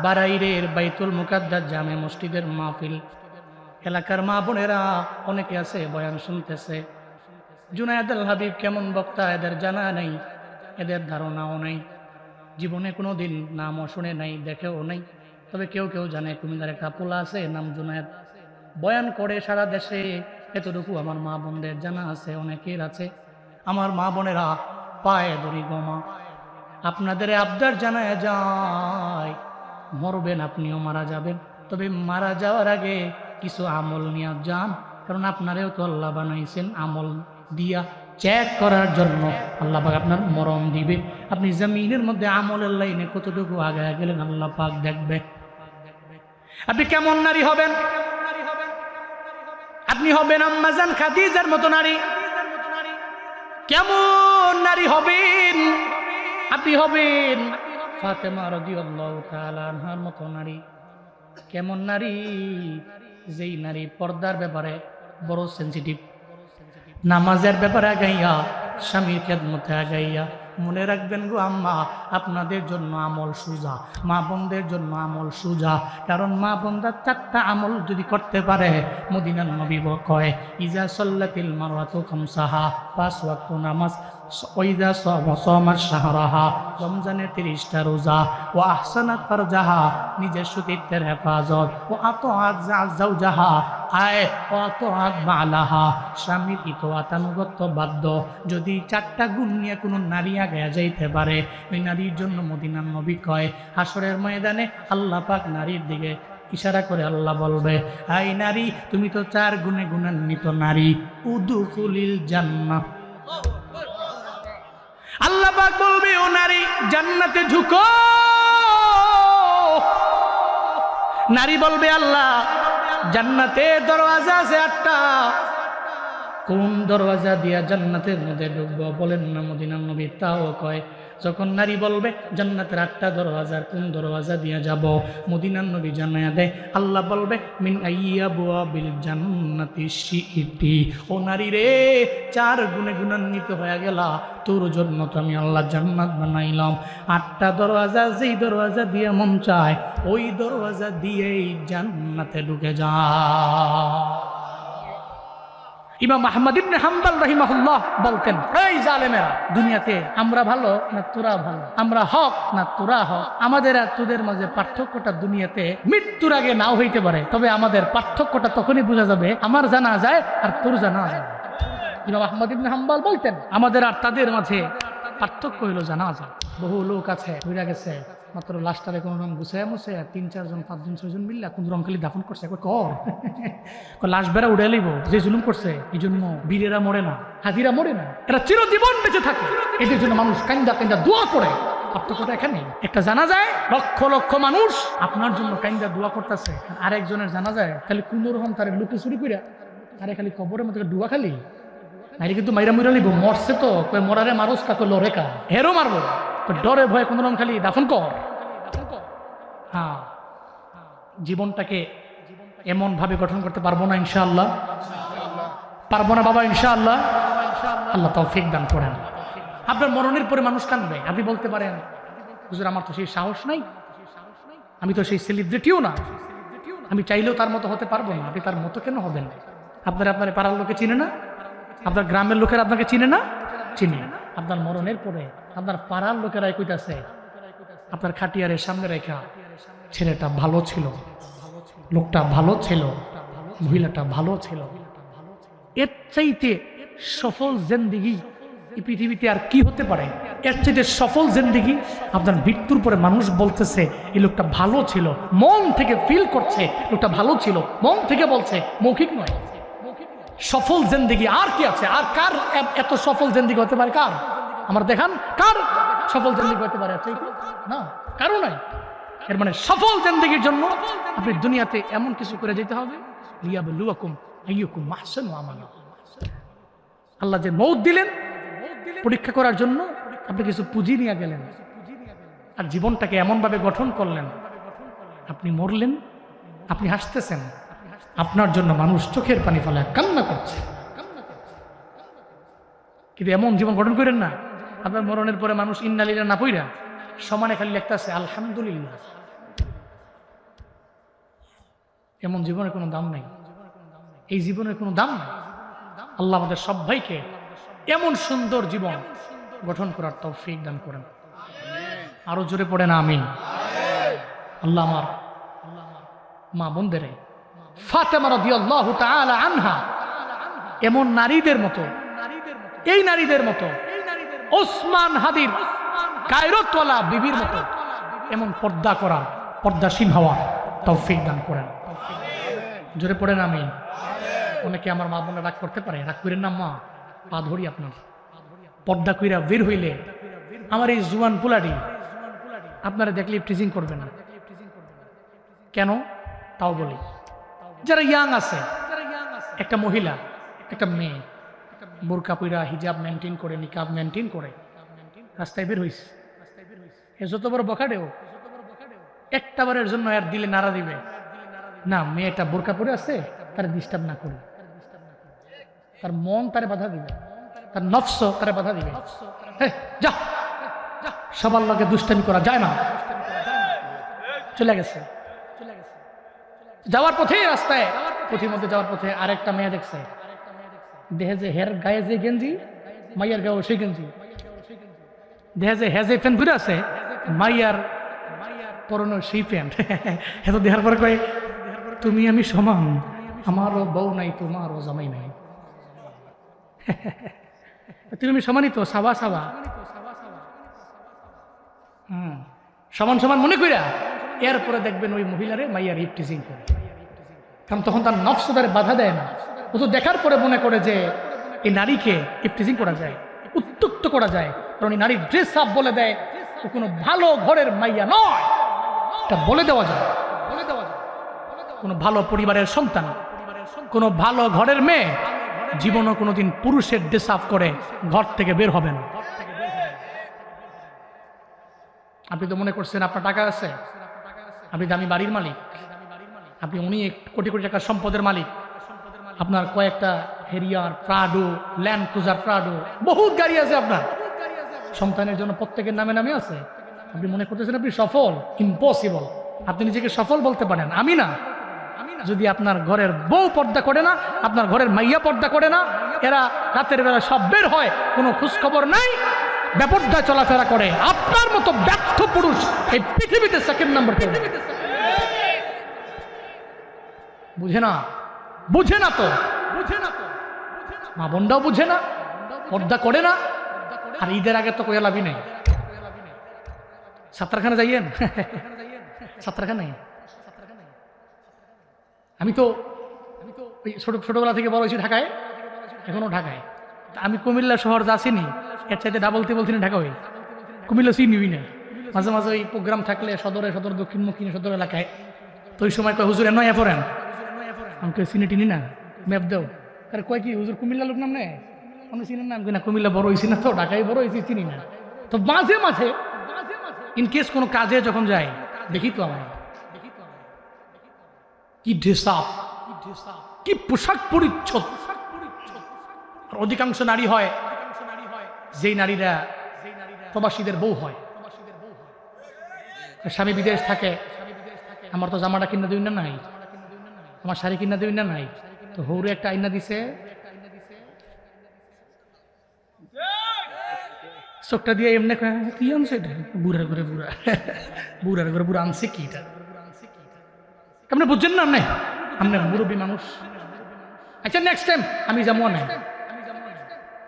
বারাইরের বাইতুল মুকাদ্দাস জামে মসজিদের মাহফিল, এলাকার মা বোনেরা অনেকে আছে বয়ান শুনতেছে। জুনায়েদ আল হাবিব কেমন বক্তা এদের জানা নেই, এদের ধারণাও নাই, জীবনে কোনো দিন নামও শুনে নাই, দেখেও নাই। তবে কেউ কেউ জানে কুমিল্লার একটা পোলা আছে নাম জুনায়েদ, বয়ান করে সারা দেশে, এতটুকু আমার মা বোনদের জানা আছে, অনেকের আছে। আমার মা বোনেরা পায়ে ধরি গোমা, আপনাদের আবদার জানায় যায়, মরবেন আপনিও মারা যাবেন, তবে মারা যাওয়ার আগে কিছু আমল নিয়ে যান, কারণ আপনারেও তো আল্লাহ বানাইছেন আমল দিয়া চেক করার জন্য আল্লাহ পাক আপনার মরণ দিবে। আপনি জমিনের মধ্যে আমলের লাইনে কতটুকু আগায় গেলেন আল্লাহ পাক দেখবে। আপনি কেমন নারী হবেন? আপনি হবেন আম্মা জান খাদিজার মতো নারী। কেমন নারী হবেন? আপনি হবেন ফাতেমা রাদিয়াল্লাহু তাআলা আনহার মতো নারী। কেমন নারী? যেই নারী পর্দার ব্যাপারে বড় সেনসিটিভ, নামাজের ব্যাপারে আগাইয়া, স্বামীর খেদমতে আগাইয়া। মনে রাখবেন গো আম্মা, আপনাদের জন্য আমল সুজা, মা বোনদের জন্য আমল সুজা। কারণ মা বোনরা 4টা আমল যদি করতে পারে, মদিনার নবী কয় ইজা সাল্লাতিল মারওয়াতু খামসাহা, 5 ওয়াক্ত নামাজ, ওইজা সামাত শাহরাহা, রমজানের 30টা রোজা, ও আহসানাত ফারজাহা, নিজের সতীত্বের হেফাজত, ও আতাআত যাওজাহা, আয় ও আতাআত বালাহা, স্বামীর ইতোয়াতানুগত্য বাধ্য। যদি 4টা গুণ নিয়ে কোনো নারী আগে যাইতে পারে, ওই নারীর জন্য মদিনার নবী কয় হাসরের ময়দানে আল্লাহ পাক নারীর দিকে ইশারা করে আল্লাহ বলবে, আই নারী, তুমি তো 4 গুণে গুণান্বিত নারী, উদুখুলিল জান্নাহ। আল্লাহ পাক বলবে, ও নারী, জান্নাতে ঢুকো। নারী বলবে, আল্লাহ, জান্নাতে দরওয়াজা আছে 8টা, কোন দরওয়াজা দিয়া জান্নাতের মধ্যে ঢুকবো? বলেন না মদিনার নবী। তাও কয়, যখন নারী বলবে জান্নাতের 8টা দরওয়াজার কোন দরওয়াজা দিয়া যাব, মদিনার নবী জানায়া দেয়, আল্লাহ বলবে মিন আইয়াবুয়াবিল জান্নাতি শিইতি। ও নারী রে, 4 গুণে গুণান্বিত হয়ে গেলা, তোর জন্য তো আমি আল্লাহ জান্নাত বানাইলাম। 8টা দরওয়াজা, যেই দরওয়াজা দিয়ে মন চায় ওই দরওয়াজা দিয়েই জান্নাতে ঢুকে যা। ইমাম আহমদ ইবনে হাম্বল রাহিমাহুল্লাহ বলতেন, এই জালেমেরা, দুনিয়াতে আমরা ভালো না তোরা ভালো, আমরা হক না তোরা হক, আমাদের আর তোদের মাঝে পার্থক্যটা দুনিয়াতে মৃত্যুর আগে নাও হইতে পারে, তবে আমাদের পার্থক্যটা তখনই বোঝা যাবে আমার জানা যায় আর তোর জানা যায়। ইমাম আহমদ ইবনে হাম্বল বলতেন, আমাদের আর তাদের মাঝে পার্থক্য হইল জানা যায়। বহু লোক আছে ঘুরে গেছে, মাত্র লাশটারে কোনো রকম গুছায় মুছে 3-4 জন 5 জন 6 জন মিললে কোন রকম খালি দাফন করছে। কর লাশ বেড়া উড়ে লইব, যে জুলুম করছে এই জন্য বীরেরা মরে না, হাজিরা মরে না, এরা চিরজীবন বেঁচে থাকে। এদের জন্য মানুষ কান্দা কান্দা দোয়া করে। পার্থক্যটা এখানে একটা জানা যায়, লক্ষ লক্ষ মানুষ আপনার জন্য কান্দা দোয়া করতেছে, আরেকজনের জানা যায় খালি কোন রকম তার লুকে চুরি কইরা আরে খালি কবরের মধ্যে ডুয়া খালি নাইলে কিন্তু মাইরা মুইরা লিব, মরছে তো মরারে মারুস কাকে লরেকা হেরো মারবো, ডরে ভয়ে কোন রকম খালি দাফন কর। হ্যাঁ, জীবনটাকে এমন ভাবে গঠন করতে পারবো না ইনশাআল্লাহ, পারবো না বাবা ইনশাআল্লাহ। আল্লাহ তৌফিক দান করেন। আপনার মরণের পরে মানুষ কাঁদবে, আপনি বলতে পারেন হুজুর আমার তো সেই সাহস নাই, আমি তো সেই সেলিব্রিটিও না, আমি চাইলেও তার মতো হতে পারবো না। আপনি তার মতো কেন হবেন? আপনার পাড়ার লোকে চিনে না, আপনার গ্রামের লোকের আপনাকে চিনে না, চিনে। আপনার মরণের পরে আপনার পাড়ার লোকেরাই কইতাছে আপনার খাটিয়ারের সামনে রেখা, ছেলেটা ভালো ছিল, লোকটা ভালো ছিল, মহিলাটা ভালো ছিল। এর চাইতে সফল জিন্দেগি এই পৃথিবীতে আর কি হতে পারে? এর চাইতে সফল জিন্দেগি আপনার মৃত্যুর পরে মানুষ বলতেছে এই লোকটা ভালো ছিল, মন থেকে ফিল করছে লোকটা ভালো ছিল, মন থেকে বলছে, মৌখিক নয়। সফল জিন্দেগি আর কি আছে? আর কার এত সফল জিন্দেগি হতে পারে? কার আমার দেখান, কার সফল জিন্দেগি হতে পারে? না, কারো নাই। এর মানে সফল জিন্দেগির জন্য আপনি দুনিয়াতে এমন কিছু করে যেতে হবে, লিয়াবলুয়াকুম আইয়ুকুম আহসানু আমালা। আল্লাহ যে মৌত দিলেন পরীক্ষা করার জন্য, আপনি কিছু পুঁজি নিয়ে গেলেন আর জীবনটাকে এমনভাবে গঠন করলেন, আপনি মরলেন, আপনি হাসতেছেন, আপনার জন্য মানুষ চোখের পানি ফেলে কান্না করছে। কিন্তু এমন জীবন গঠন করেন না আপনার মরণের পরে মানুষ ইন্নালিল্লাহ না পইরা সমানে খালি লিখতেছে আলহামদুলিল্লাহ। এমন জীবনের কোনো দাম নাই, এই জীবনের কোনো দাম নাই। আল্লাহ আমাদের সবাইকে এমন সুন্দর জীবন গঠন করার তৌফিক দান করেন। আরো জোরে পড়েন আমিন। আল্লাহ আমার মা বোনদের ফাতেমা রাদিয়াল্লাহু তাআলা আনহা এমন নারীদের মতো, এই নারীদের মতো, ওসমান হাদির গায়রতওয়ালা বিবির মতো এমন পর্দা করা, পর্দাসীন হওয়া তৌফিক দান করেন। জোরে পড়েন আমিন। অনেকে আমার মা বোনের রাগ করতে পারে, রাগ করেন না মা, পা ধরি আপনার। পর্দা কইরা বের হইলে আমার এই জুয়ান পোলাটি আপনারা দেখলে টিজিং করবে না। কেন তাও বলি, যারা ইয়াং আছে, একটা মহিলা একটা মেয়ে বোরকা পইরা হিজাব মেনটেন করে, নিকাব মেনটেন করে রাস্তায় বের হইছে, এ যত বড় বখাটেও একটা বারের জন্য আর দিলে নাড়া দিবে না, মেয়েটা বোরকা পরে আছে তার ডিস্টার্ব না করে, তার মন তারে বাধা দিবে, তার নফস তারে বাধা দিবে, যা সবার লগে দুষ্টামি করা যায় না। চলে গেছে, যাওয়ার পথে রাস্তায় পথির মধ্যে যাওয়ার পথে আরেকটা মেয়ে দেখছে, দেখে যে হের গায়ে যে গেঞ্জি মাইয়ার গায়ে সেই গেঞ্জি, দেখে যে হেজে প্যান্ট ঘুরে আছে মাইয়ার পরনো সেই প্যান্ট। এত দেখার পরে কয় তুমি আমি সমান, আমারও বউ নাই তোমারও জামাই নাই। তুমি আমি সমানই তো, সাবা সাবা, সমান সমান মনে কইরা এরপরে দেখবেন ওই মহিলারে মাইয়ার ইফটিজিং করে, কারণ তখন তার নফস তারে বাধা দেয় না। ও তো দেখার পরে মনে করে যে এই নারীকে ইফটিজিং করা যায়, উত্তক্ত করা যায়, কারণ এই নারী ড্রেস আপ বলে দেয় ও কোনো ভালো ঘরের মাইয়া নয়, এটা বলে দেওয়া যায়। কোনো ভালো পরিবারের সন্তান, কোনো ভালো ঘরের মেয়ে জীবনও কোনোদিন পুরুষের ড্রেস আপ করে ঘর থেকে বের হবে না। আপনি তো মনে করছেন আপনার টাকা আছে, আপনি দামি বাড়ির মালিক, আপনি অনেক কোটি কোটি টাকার সম্পদের মালিক, আপনার কয়েকটা Harrier, Prado, land cruiser Prado, বহুত গাড়ি আছে আপনার, সন্তানের জন্য প্রত্যেকের নামে নামে আছে। আপনি মনে করতেছেন আপনি সফল, ইম্পসিবল। আপনি নিজেকে সফল বলতে পারেন, আমি না। যদি আপনার ঘরের বউ পর্দা করে না, আপনার ঘরের মাইয়া পর্দা করে না, এরা রাতের বেলা সব বের হয়, কোনো খোঁজ খবর নাই, বেপর্দায় চলাফেরা করে, আপনার মতো ব্যর্থ পুরুষ এই পৃথিবীতে সেকেন্ড নাম্বার পেয়ে। বুঝে না, বুঝে না তো, মা বোনটাও বুঝে না, পর্দা করে না। আর ঈদের আগে তো কোয়া লাভই নেই। ছাত্রখানা যাইয়েন, ছাত্রখানায় আমি তো ছোটবেলা থেকে বড় হয়েছি ঢাকায়, এখনো ঢাকায়। আমি কুমিল্লা শহর যাচ্ছিনি, এর চাইতে ডাবল টেবল তিনি ঢাকা হই, কুমিল্লা চিনিবি না। মাঝে মাঝে ওই প্রোগ্রাম থাকলে সদর দক্ষিণমুখী সদর এলাকায়, তো ওই সময় কয় হুজুর এ নয় পড়েন, আমি কই চিনি টিনি না, ম্যাপ দেও। আরে কয় কি হুজুর কুমিল্লা লোক নাম নেই, আমি চিনি না, না কুমিল্লা বড় হয়েছি না, তো ঢাকায় বড় হয়েছি, চিনি না। তো মাঝে মাঝে ইনকেস কোনো কাজে যখন যাই দেখি তো আমার কি ড্রেস আপ, কি পোশাক পরিচ্ছদ। অধিকাংশ নারী হয় যেই নারীরা প্রবাসীদের বউ হয়, স্বামী বিদেশ থাকে, আমার তো জামাটা কিনা দিই না নাই, আমার শাড়ি কিনা দিই না নাই, তো হৌরে একটা আইনা দিছে, চোখটা দিয়ে এমনি কি আনছে এটা, বুড়ার ঘরে বুড়া, বুড়ার ঘরে বুড়া আনছে কি এটা, আপনি বুঝছেন না? নাই আপনি মুরব্বী মানুষ। আচ্ছা নেক্সট টাইম আমি যাবো না,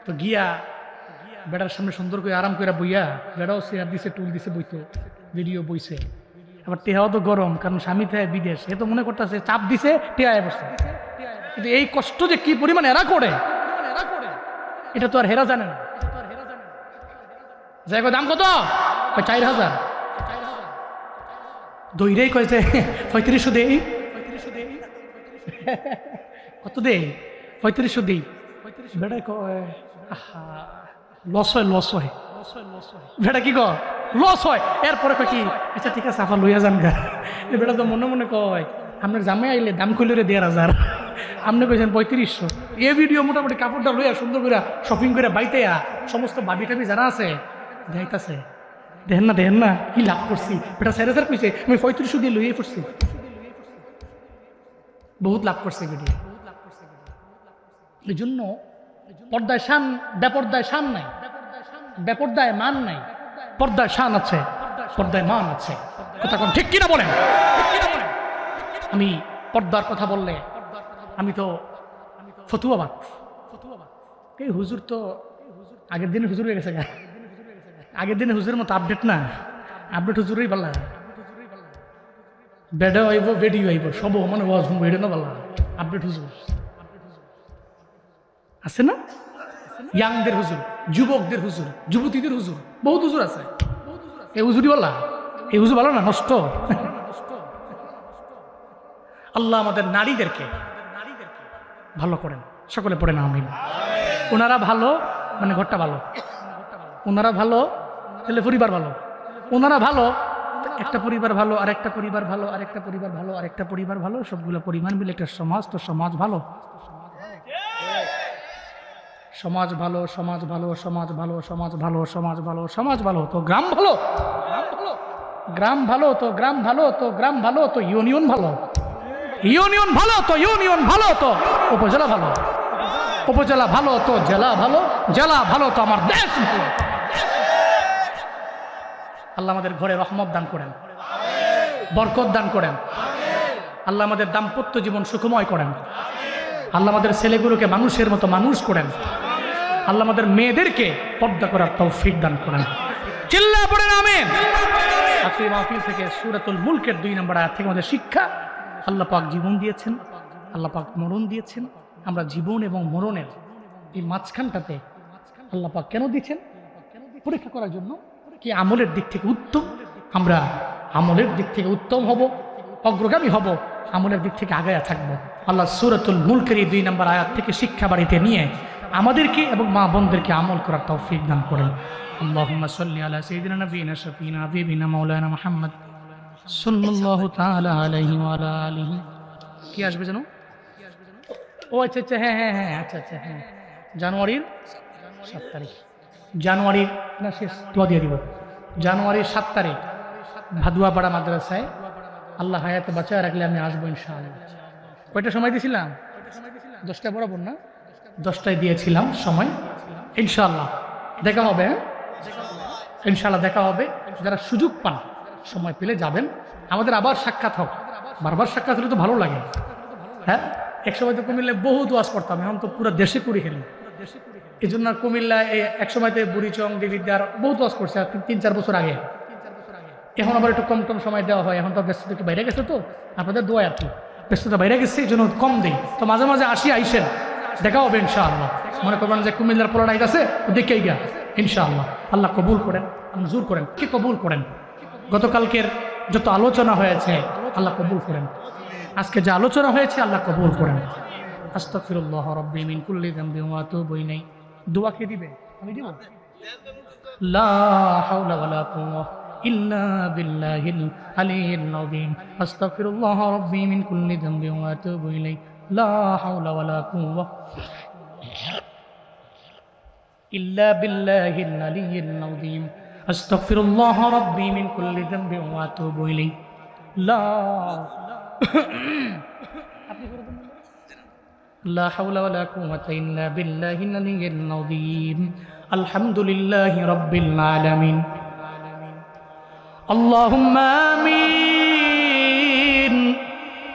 তো গিয়া বেটার সামনে সুন্দর করে আরাম করে বইয়া, বেটাও চেয়ার দিছে, টুল দিছে, বইতো ভিডিও বইছে। আবার টেহাও তো গরম, কারণ স্বামী থেকে বিদেশ, এ তো মনে করতেছে চাপ দিছে, টেহায় বসছে। কিন্তু এই কষ্ট যে কি পরিমাণ এরা করে, এটা তো আর হেরা জানে না। যাই দাম কত? 4000। দইরেই কয়েছে 3500 দেই, কত দেই? 3500 দেই। বেটা কয় লস হয়, বেটা কি কয় লস হয়। এরপরে কয় কি, আচ্ছা ঠিক আছে আপা লইয়া যান গা। বেটা তো মনে মনে কয় আপনার জামে আইলে দাম কইলে 1500, আপনি কইছেন 3500। এ ভিডিও মোটামুটি কাপড়টা লইয়া সুন্দর করে শপিং করে বাইতে সমস্ত বাবি টাবি যারা আছে দেখাইতেছে, দেখেন না কি লাভ করছি। বেটা 4000 কইছে, আমি 3500 দিয়ে লইয়ে পড়ছি, বহুত লাভ করছে ভিডিও। এই জন্য পর্দায় শান, বেপর্দায় শান নাই, বেপর্দায় মান নাই, পর্দায় শান আছে, পর্দায় মান আছে। কথা কোন ঠিক কিনা বলেন? আমি পর্দার কথা বললে আমি তো ফতুয়াবাদ। এই হুজুর তো আগের দিনে হুজুর হয়ে গেছে, আগের দিনে হুজুরের মতো আপডেট না, আপডেট হুজুরই পাল্লা, বেডা আইব, বেডিও আইব, সব মানে ওয়াজ শুনবো, এটা না পাল্লা আপডেট হুজুর আছে না, ইয়াংদের হুজুর। যুবকদের হুজুর, যুবতীদের হুজুর, বহুত হুজুর আছে। এই হুজুরি বলা, এই হুজুর ভালো না, নষ্ট। আল্লাহ আমাদের নারীদেরকে ভালো করেন, সকলে পড়েন আমিন। ওনারা ভালো মানে ঘরটা ভালো, ওনারা ভালো তাহলে পরিবার ভালো, ওনারা ভালো একটা পরিবার ভালো, আরেকটা পরিবার ভালো, আরেকটা পরিবার ভালো, আরেকটা পরিবার ভালো, সবগুলো পরিমাণ মিলে একটা সমাজ, তো সমাজ ভালো, সমাজ ভালো, সমাজ ভালো, সমাজ ভালো, সমাজ ভালো, সমাজ ভালো, সমাজ ভালো তো গ্রাম ভালো, গ্রাম ভালো তো গ্রাম ভালো, তো গ্রাম ভালো তো ইউনিয়ন ভালো, ইউনিয়ন ভালো তো ইউনিয়ন ভালো তো উপজেলা ভালো, উপজেলা ভালো তো জেলা ভালো, জেলা ভালো তো আমার দেশ ভালো। আল্লাহ আমাদের ঘরে রহমত দান করেন, বরকত দান করেন। আল্লাহ আমাদের দাম্পত্য জীবন সুখময় করেন। আল্লাহ আমাদের ছেলেগুলোকে মানুষের মতো মানুষ করেন। আল্লাহ আমাদের মেয়েদেরকে পর্দা করার তৌফিক দান করেন। চিল্লা পড়েন আমিন। আজকে মাহফিল থেকে সূরাতুল মুলকের 2 নম্বর আয়াত থেকে আমাদের শিক্ষা, আল্লাহ পাক জীবন দিয়েছেন, আল্লাহ পাক মরণ দিয়েছেন। আমরা জীবন এবং মরণের এই মাঝখানটাতে আল্লাহ পাক কেন দিয়েছেন? পরীক্ষা করার জন্য, কি আমলের দিক থেকে উত্তম, আমরা আমলের দিক থেকে উত্তম হব, অগ্রগামী হব, আমলের দিক থেকে আগায়া থাকবো। আল্লাহ সূরাতুল মুলকের এই 2 নম্বর আয়াত থেকে শিক্ষা বাড়িতে নিয়ে আমাদেরকে এবং মা বোনদেরকে আমল করার তৌফিক দান করেন। আল্লাহুম্মা সাল্লি আলা সাইয়্যিদিনা নাবিয়িনা শাফিনা হাবিবিনা মাওলানা মুহাম্মদ সাল্লাল্লাহু তাআলা আলাইহি ওয়া আলা আলিহি। কি আসবে জানো? ও আচ্ছা আচ্ছা, হ্যাঁ হ্যাঁ হ্যাঁ, আচ্ছা আচ্ছা, হ্যাঁ, জানুয়ারির 7 তারিখ, জানুয়ারির না শেষ, দোয়া দিয়ে দিব, জানুয়ারির 7 তারিখ ভাদুয়াপাড়া মাদ্রাসায় আল্লাহ হায়াতে বাঁচায় রাখলে আমি আসবো ইনশাআল্লাহ। কয়টা সময় দিয়েছিলাম? 10টায় বরাবর না, 10টায় দিয়েছিলাম সময়। ইনশাআল্লাহ দেখা হবে, হ্যাঁ ইনশাআল্লাহ দেখা হবে। যারা সুযোগ পান সময় পেলে যাবেন, আমাদের আবার সাক্ষাৎ হোক। বারবার সাক্ষাৎ হলে তো ভালো লাগে। হ্যাঁ, এক সময় তো কুমিল্লায় বহুত ওয়াজ করতাম, এখন তো পুরো দেশে করে খেলি। এই জন্য কুমিল্লায় এক সময়তে বুড়িচং দেবিদ্যার বহুত ওয়াজ করছে 3-4 বছর আগে। এখন আবার একটু কম কম সময় দেওয়া হয়, এখন তো ব্যস্ততা একটু বাইরে গেছে, তো আপনাদের দোয়া আর কি, ব্যস্ততা বাইরে গেছে এই জন্য কম দেই। তো মাঝে মাঝে আইসেন, দেখা হবে ইনশাআল্লাহ। মনে করবেন যে কুমিল্লার পোলারাই গেছে, দেখেই গা ইনশাআল্লাহ। আল্লাহ কবুল করেন, মঞ্জুর করেন, কে কবুল করেন। গতকালকের যত আলোচনা হয়েছে আল্লাহ কবুল করেন, আজকে যে আলোচনা হয়েছে আল্লাহ কবুল করেন। আস্তাগফিরুল্লাহ রাব্বি মিন কুল্লি যামবি ওয়া আতুবু ইলাইহি। দোয়া কে দিবে? আমি দিব। লা হাওলা ওয়ালা কুওয়াতা ইল্লা বিল্লাহিল আলিয়্যিল আযীম। আস্তাগফিরুল্লাহ রাব্বি মিন কুল্লি যামবি ওয়া আতুবু ইলাইহি। লা হাওলা ওয়ালা কুওয়াতা ইল্লা বিল্লাহিল আলিয়্যিল আযীম। আস্তাগফিরুল্লাহ রাব্বি মিন কুল্লি যামবি ওয়া আতুবু ইলাইহি। লা لا حول ولا قوة إلا بالله العلي العظيم. الحمد لله رب العالمين. اللهم آمين،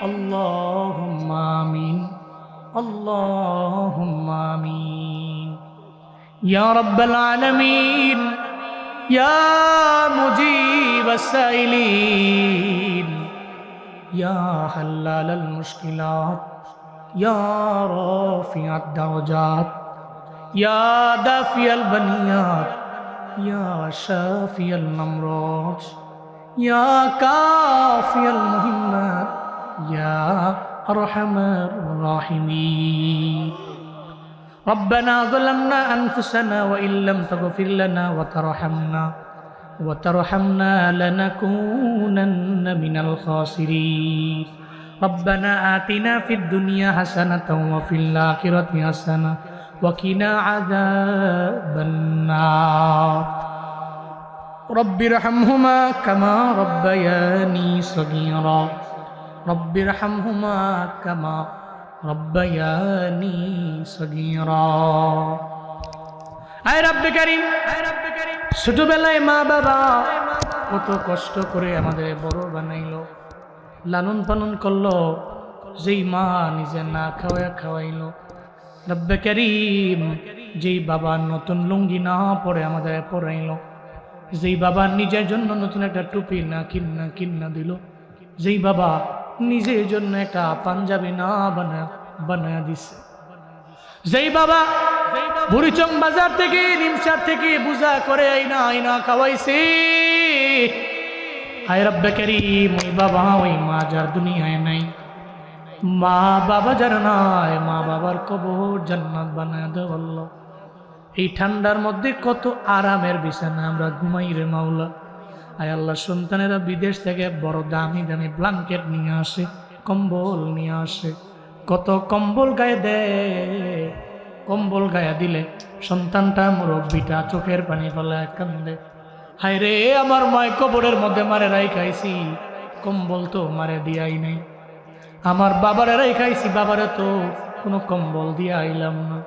اللهم آمين، اللهم آمين. يا رب العالمين، يا مجيب السائلين، يا حلال المشكلات، يا رافع الدرجات، يا دافع البنيات، يا شافي الأمراض، يا كافي المهمات، يا أرحم الراحمين. ربنا ظلمنا أنفسنا وإن لم تغفر لنا وترحمنا لنكونن من الخاسرين. ربنا آتنا في الدنيا حسنة وفي الآخرة حسنة وقنا عذاب النار. رب ارحمهما كما ربياني صغيرا. رب ارحمهما كما ربياني صغيرا. আয় রব্বে কারীম, ছোটবেলায় মা বাবা কত কষ্ট করে আমাদের বড় বানাইলো, লালন পালন করলো। যেই মা নিজে না খাওয়াইলো, রব্বে কারীম যেই বাবা নতুন লুঙ্গি না পরে আমাদের পরাইলো, যেই বাবা নিজের জন্য নতুন একটা টুপি না কিন্না দিল, যেই বাবা নিজের জন্য একটা পাঞ্জাবি না বানায়া দিছে, যেই বাবা বুড়িচং বাজার থেকে নিমসার থেকে বুঝা করে আইনা আইনা খাওয়াইছে। হায় রব্বে কারীম, ওই বাবা ওই মা যার দুনিয়ায় নাই, মা বাবা যার নাই, মা বাবার কবর জান্নাত বানায় দাও আল্লাহ। এই ঠান্ডার মধ্যে কত আরামের বিছানা আমরা ঘুমাই রে মাওলা। আয় আল্লাহ, সন্তানেরা বিদেশ থেকে বড় দামি দামি ব্ল্যাঙ্কেট নিয়ে আসে, কম্বল নিয়ে আসে, কত কম্বল গায়ে দেয়। কম্বল গায়ে দিলে সন্তানটা মুরব্বিটা চোখের পানি ফেলায় কান্দে। হায় রে, আমার মায় কবরের মধ্যে মারে রাইখাইছি, কম্বল তো মারে দিয়াই নাই। আমার বাবারে রাইখাইছি, বাবারে তো কোনো কম্বল দিয়া আইলাম না।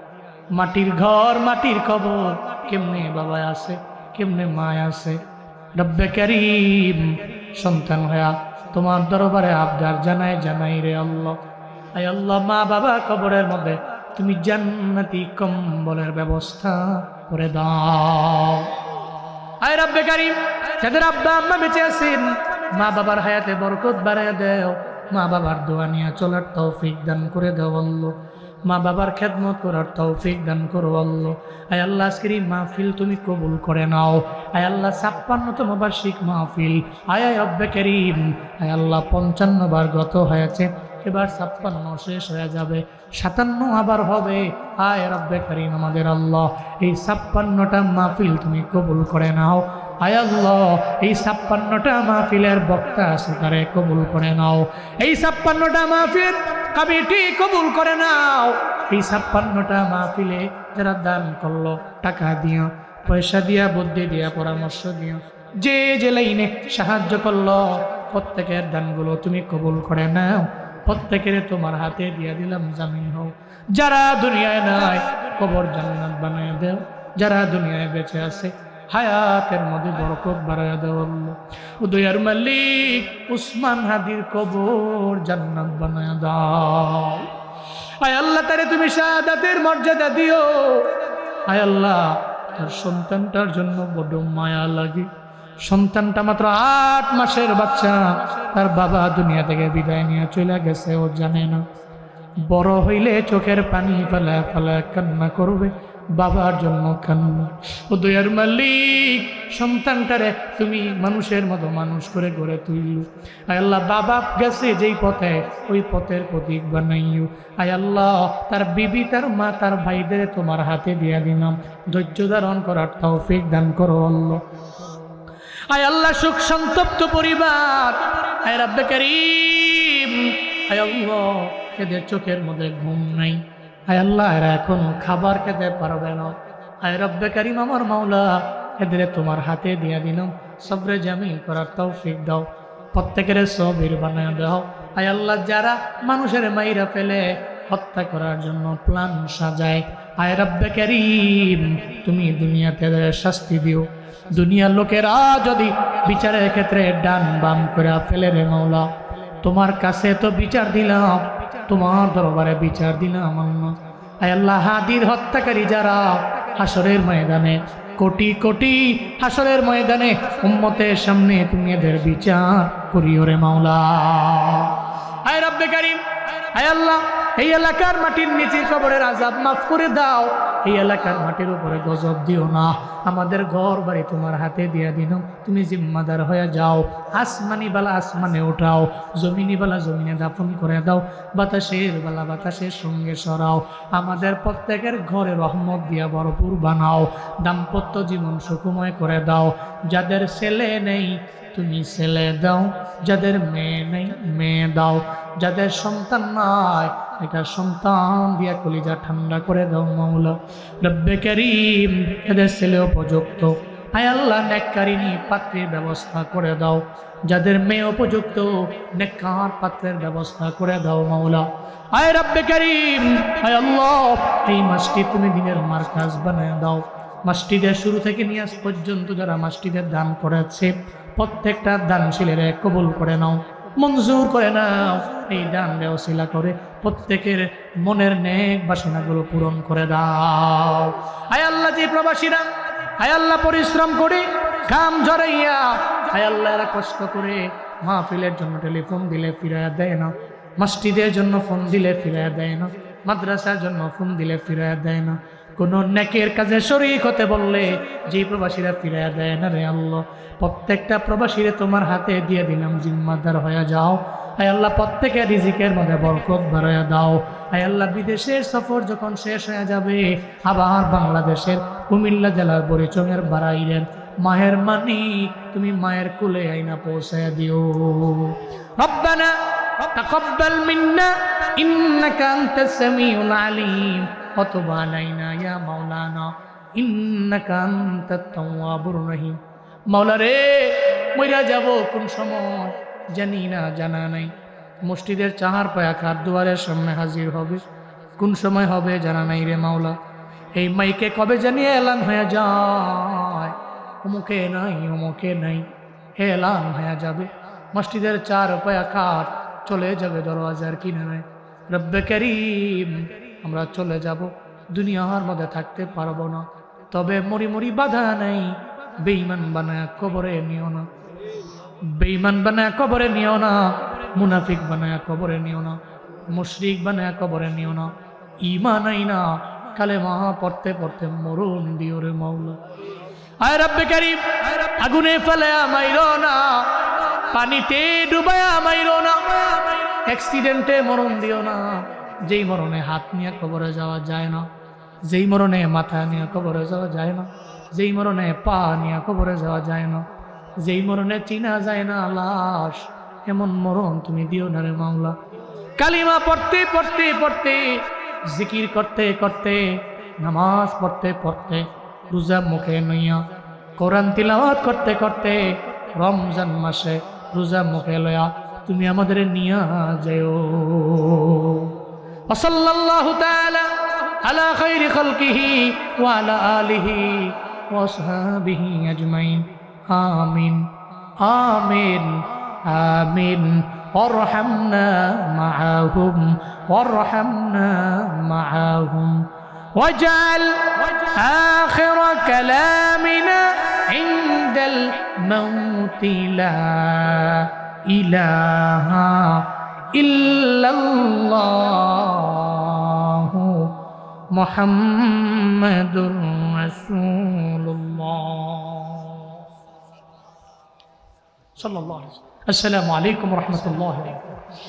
মাটির ঘর মাটির কবর, কেমনে বাবা আছে, কেমনে মায় আছে। রব্বে কারীম, সন্তান হয়া তোমার দরবারে আবদার জানাই জানাই রে আল্লাহ। আয় আল্লাহ, মা বাবা কবরের মধ্যে তুমি জান্নাতি কম্বলের ব্যবস্থা করে দাও। আয় রব্বে কারীম, যাদের আব্বা আম্মা বেঁচে আছেন, মা বাবার হায়াতে বরকত বাড়ায় দাও। মা বাবার দোয়া নিয়ে চলার তৌফিক দান করে দাও আল্লাহ। মা বাবার খেদমত করার তৌফিক দান করো আল্লাহ। আয় আল্লাহ, আজকের এই মাহফিল তুমি কবুল করে নাও। আয় আল্লাহ, 56তম বার্ষিক মাহফিল, আয় রব্বে কারীম, আয় আল্লাহ 55 বার গত হয়েছে, এবার 56 শেষ হয়ে যাবে, 57 আবার হবে। আয় রব্বে কারীম আমাদের আল্লাহ, এই 56টা মাহফিল তুমি কবুল করে নাও। আয় আল্লাহ, এই 56টা মাহফিলের বক্তা আছে তারে কবুল করে নাও। এই 56টা মাহফিল কমিটি কবুল করে নাও। এই 56টা মাহফিলে যারা দান করলো, টাকা দিয়া, পয়সা দিয়া, বুদ্ধি দিয়া, পরামর্শ দিয়া, যে যে লাইনে সাহায্য করলো, প্রত্যেকের দানগুলো তুমি কবুল করে নাও। প্রত্যেকের তোমার হাতে দিয়া দিলাম, জামিন হও। যারা দুনিয়ায় নাই, কবর জান্নাত বানায় দাও। যারা দুনিয়ায় বেঁচে আছে, হায়াতের মধ্যে বরকত বাড়ায় দাও আল্লাহ। উদয়ার মালিক উসমান হাদির কবর জান্নাত বানায় দাও। আয় আল্লাহ, তারে তুমি শাহাদাতের মর্যাদা দিও। আয় আল্লাহ, তার সন্তানটার জন্য বড় মায়া লাগে। সন্তানটা মাত্র 8 মাসের বাচ্চা, তার বাবা দুনিয়া থেকে বিদায় নিয়ে চলে গেছে, ও জানে না। বড় হইলে চোখের পানি ফেলায় ফেলায় কান্না করবে, বাবার জন্য কান্না। ও দয়ার মালিক, সন্তানটারে তুমি মানুষের মতো মানুষ করে গড়ে তুইল। আয় আল্লাহ, বাবা গেছে যেই পথে, ওই পথের প্রতীক বানাইও। আয় আল্লাহ, তার বিবি, তার মা, তার ভাইদের তোমার হাতে দিয়া দিলাম, ধৈর্য ধারণ করার তৌফিক দান করো আল্লাহ। আয় আল্লাহ, সুখ সন্তপ্ত পরিবার, আয় রব্বে কারীম, আয় আল্লাহ, এদের চোখের মধ্যে ঘুম নাই। আয় আল্লাহ, এরা এখন খাবার খেতে পারবে না। আয় রব্বে কারীম আমার মাওলা, এদের তোমার হাতে দিয়া দিলাম, সবরে জামিল করার তৌফিক দাও। প্রত্যেকের সবির বানায় দাও। আয় আল্লাহ, যারা মানুষের মাইরা ফেলে, হত্যা করার জন্য প্ল্যান সাজায়, আয় রব্বে কারীম, তুমি দুনিয়াতে শাস্তি দিও। দুনিয়ার লোকেরা যদি বিচারের ক্ষেত্রে ডান বাম করে ফেলে রে মাওলা, তোমার কাছে তো বিচার দিলাম, তোমার দরবারে বিচার দিলাম আল্লাহ। আয় আল্লাহ, হাদির হত্যাকারী যারা, হাসরের ময়দানে কোটি কোটি হাসরের ময়দানে উম্মতের সামনে তুমি এদের বিচার করিও রে মাওলা। আয় রব্বে কারীম, আয় আল্লাহ, এই এলাকার মাটির নিচে কবরের আযাব মাফ করে দাও। এই এলাকার মাটির উপরে গজব দিও না। আমাদের ঘর বাড়ি তোমার হাতে দিয়া দিন, তুমি জিম্মাদার হয়ে যাও। আসমানি বালা আসমানে উঠাও, জমিনি বালা জমিনে দাফন করে দাও, বাতাসের বালা বাতাসের সঙ্গে সরাও। আমাদের প্রত্যেকের ঘরে রহমত দিয়া ভরপুর বানাও। দাম্পত্য জীবন সুখময় করে দাও। যাদের ছেলে নেই তুমি ছেলে দাও, যাদের মেয়ে নেই মেয়ে দাও, যাদের সন্তান নাই এটা সন্তান দিয়া কলিজা ঠান্ডা করে দাও মাওলা। রব্বে কারীম, এদের ছেলে উপযুক্ত, আয় আল্লাহ নেককারিনী পাত্রের ব্যবস্থা করে দাও। যাদের মেয়ে উপযুক্ত, নেককার পাত্রের ব্যবস্থা করে দাও মাওলা। আয় রব্বে কারীম, আয় আল্লাহ, এই মাসটি তুমি দিনের মারকাজ বানায় দাও। মাসটিদের শুরু থেকে নিয়ে আজ পর্যন্ত যারা মাসটিদের দান করেছে, প্রত্যেকটা দানশীলের কবুল করে নাও, মঞ্জুর করে নাও। এই দান ওসিলা করে প্রত্যেকের মনের নেক বাসনাগুলো পূরণ করে দাও। আয় আল্লাহ, যে প্রবাসীরা আয় আল্লাহ পরিশ্রম করে কাম জড়াইয়া আয় আল্লাহ এরা কষ্ট করে মাহফিলের জন্য টেলিফোন দিলে ফিরাইয়া দেয় না, মসজিদের জন্য ফোন দিলে ফিরাইয়া দেয় না, মাদ্রাসার জন্য ফোন দিলে ফিরাইয়া দেয় না, কোন নেকের কাজে শরীক হতে বললে যে প্রবাসীরা ফিরাইয়া দেয় না রে আল্লাহ, প্রত্যেকটা প্রবাসীরে তোমার হাতে দিয়ে দিলাম, জিম্মাদার হয়ে যাও। আয় আল্লাহ প্রত্যেকের রিজিকের মধ্যে বরকত বাড়াইয়া দাও। আয় আল্লাহ বিদেশের সফর যখন শেষ হয়ে যাবে, আবার বাংলাদেশের কুমিল্লা জেলার বরিচঙের বারাইলের মায়ের মানি তুমি মায়ের কুলে আইনা পৌঁছায় দিও। রব্বানা তাকাব্বাল মিন্না ইন্নাকা আনতাস সামিউল আলিম ওয়া তুব আলাইনা ইয়া মাওলানা ইন্নাকা আনতাত তাওয়াবুর রহিম। মাওলা রে, মইরা যাব কোন সময় জানি না, জানা নাই। মসজিদের চাহার পায়া খার দুয়ারের সামনে হাজির হবে, কোন সময় হবে জানা নাই রে মাওলা। এই মাইকে কবে জানি এলান হয়ে যায়, অমুকে নাই অমুকে নাই, এলান হয়ে যাবে। মসজিদের চার পায়া খাট চলে যাবে দরওয়াজার কিনারায়। রব্বে করিম, আমরা চলে যাব, দুনিয়ার মধ্যে থাকতে পারবো না। তবে মরি মরি বাধা নাই, বেঈমান বানায় কবরে নিও না, বেঈমান বানায় কবরে নিও না, মুনাফিক বানায় কবরে নিও না, মুশরিক বানায় কবরে নিও না। ঈমান আইনা কালেমা পড়তে পড়তে মরণ দিও রে মাওলা। আয় রব্বে করিম, আগুনে ফেলে মাইরো না, পানিতে ডুবায়া মাইরো না, অ্যাক্সিডেন্টে মরণ দিও না। যেই মরণে হাত নিয়ে কবরে যাওয়া যায় না, যেই মরণে মাথা নিয়ে কবরে যাওয়া যায় না, যেই মরণে পা নিয়ে কবরে যাওয়া যায় না, যেই মরণে চিনা যায় না লাশ, এমন মরণ তুমি দিও না রে মাওলা। কালিমা পড়তে পড়তে পড়তে, জিকির করতে করতে, নামাজ পড়তে পড়তে, রোজা মুখে নইয়া, কোরআন তিলাওয়াত করতে করতে, রমজান মাসে রোজা মুখে লয়া তুমি আমাদের নিয়া যাও। সাল্লাল্লাহু তাআলা আলা খায়রি খালকিহি ওয়া আলা আলিহি ওয়া আসহাবিহি আজমাইন। আমিন আমিন আমিন। ওয়ারহামনা মাআহুম ওয়ারহামনা মাআহুম ওয়াজআল আখিরা কালামিনা ইনদাল মাউতি লা ইলাহা ইল্লাল্লাহু মুহাম্মাদুর রাসূলুল্লাহ সাল্লাল্লাহু আলাইহি ওয়াসাল্লাম। আসসালামু আলাইকুম ওয়া রাহমাতুল্লাহি ওয়া বারাকাতুহু।